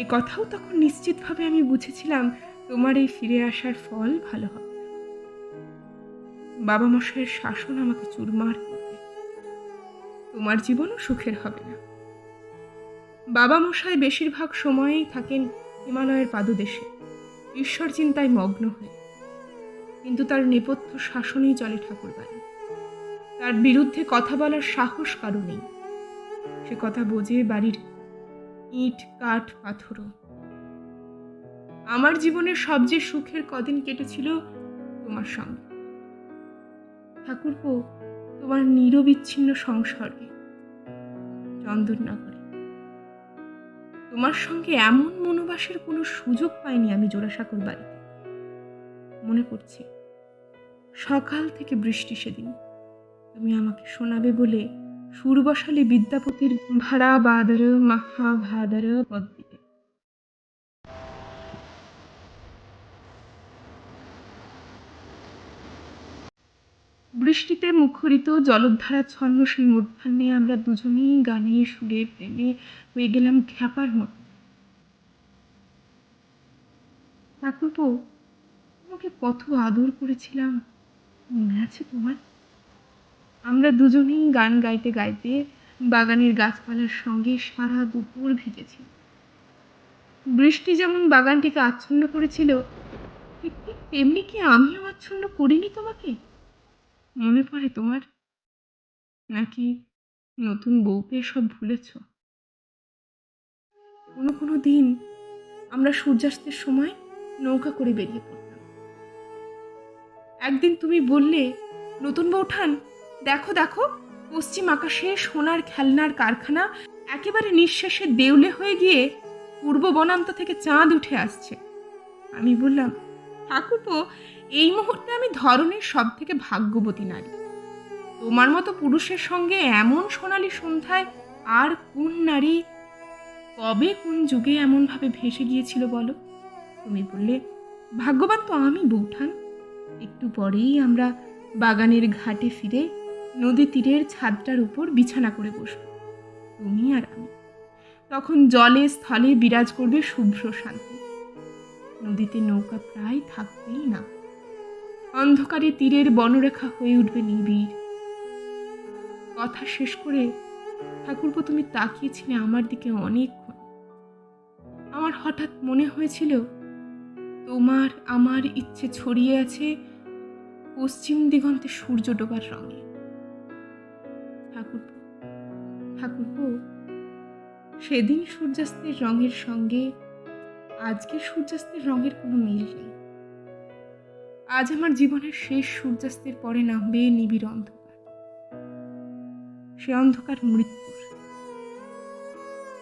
এ কথাও তখন নিশ্চিতভাবে আমি বুঝেছিলাম তোমার এই ফিরে আসার ফল ভালো হবে না। বাবা মশাইয়ের শাসন আমাকে চুরমার করবে, তোমার জীবনও সুখের হবে না। বাবা মশাই বেশিরভাগ সময়েই থাকেন হিমালয়ের পাদদেশে, ঈশ্বর চিন্তায় মগ্ন হয়ে, কিন্তু তার নেপথ্য শাসনেই চলে ঠাকুর বাড়ি। তার বিরুদ্ধে কথা বলার সাহস কারো নেই। সে কথা বোঝে বাড়ির ইট, কাঠ, পাথরও। আমার জীবনের সবচেয়ে সুখের কদিন কেটেছিল তোমার সঙ্গে ঠাকুরপো, তোমার নিরবিচ্ছিন্ন সংসর্গে চন্দননগরে। তোমার সঙ্গে এমন মনোবাসের কোনো সুযোগ পাইনি আমি জোড়াসাঁকোর বাড়িতে। মনে পড়ছে সকাল থেকে বৃষ্টি সেদিন, তুমি আমাকে শোনাবে বলে সুর বসালে বিদ্যাপতির ভাড়া বাদর মহাভাদর পদ্মীতে। বৃষ্টিতে মুখরিত জলধারাচ্ছন্ন সেই মধ্যাহ্নে আমরা দুজনেই গানে সুরে প্রেমে হয়ে গেলাম খ্যাপার মতো। ঠাকুরপো, তোমাকে কত আদর করেছিলাম মনে আছে তোমার? আমরা দুজনেই গান গাইতে গাইতে বাগানের গাছপালার সঙ্গে সারা দুপুর ভিজেছি। বৃষ্টি যেমন বাগানটিকে আচ্ছন্ন করেছিল, ঠিক ঠিক তেমনি কি আমিও আচ্ছন্ন করিনি তোমাকে? মনে পড়ে তোমার? নাকি নতুন বউ পেয়ে সব ভুলেছ? কোনো কোনো দিন আমরা সূর্যাস্তের সময় নৌকা করে বেরিয়ে পড়তাম। একদিন তুমি বললে, নতুন বউঠান, দেখো দেখো পশ্চিম আকাশে সোনার খেলনার কারখানা একেবারে নিঃশেষে দেউলে হয়ে গিয়ে পূর্ব বনান্ত থেকে চাঁদ উঠে আসছে। আমি বললাম, ঠাকুরপো, এই মুহূর্তে আমি ধরনের সব থেকে ভাগ্যবতী নারী। তোমার মতো পুরুষের সঙ্গে এমন সোনালী সন্ধ্যায় আর কোন নারী কবে কোন যুগে এমনভাবে ভেসে গিয়েছিল বলো? তুমি বললে, ভাগ্যবান তো আমি বউঠান। একটু পরেই আমরা বাগানের ঘাটে ফিরে নদী তীরের ছাদটার উপর বিছানা করে বসব, তুমি আর আমি। তখন জলে স্থলে বিরাজ করবে শুভ্র শান্তি। নদীতে নৌকা প্রায় থাকবেই না, অন্ধকারে তীরের বনরেখা হয়ে উঠবে নিবিড়। কথা শেষ করে ঠাকুরপো তুমি তাকিয়েছিলে আমার দিকে অনেকক্ষণ। আমার হঠাৎ মনে হয়েছিল তোমার আমার ইচ্ছে ছড়িয়ে আছে পশ্চিম দিগন্তে সূর্য ডোবার রঙে। ঠাকুরপো, ঠাকুরপো, সেদিন সূর্যাস্তের রঙের সঙ্গে আজকের সূর্যাস্তের রঙের কোনো মিল নেই। আজ আমার জীবনের শেষ সূর্যাস্তের পরে নামবে নিবিড় অন্ধকার। সে অন্ধকার মৃত্যুর।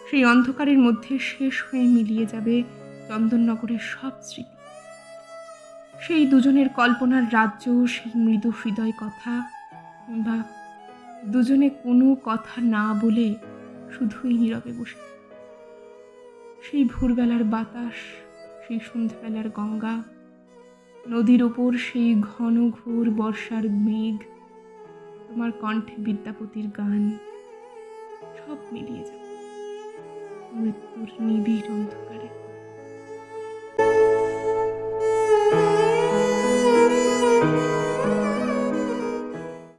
সেই অন্ধকারের মধ্যে শেষ হয়ে মিলিয়ে যাবে চন্দননগরের সব স্মৃতি। সেই দুজনের কল্পনার রাজ্য, সেই মৃদু হৃদয় কথা, বা দুজনে কোনো কথা না বলে শুধুই নীরবে বসে। সেই ভোরবেলার বাতাস, সেই সন্ধ্যাবেলার গঙ্গা, নদীর ওপর সেই ঘন ঘোর বর্ষার মেঘ, তোমার কণ্ঠে বিদ্যাপতির গান, সব মিলিয়ে যাবে মৃত্যুর নিবিড় অন্ধকারে।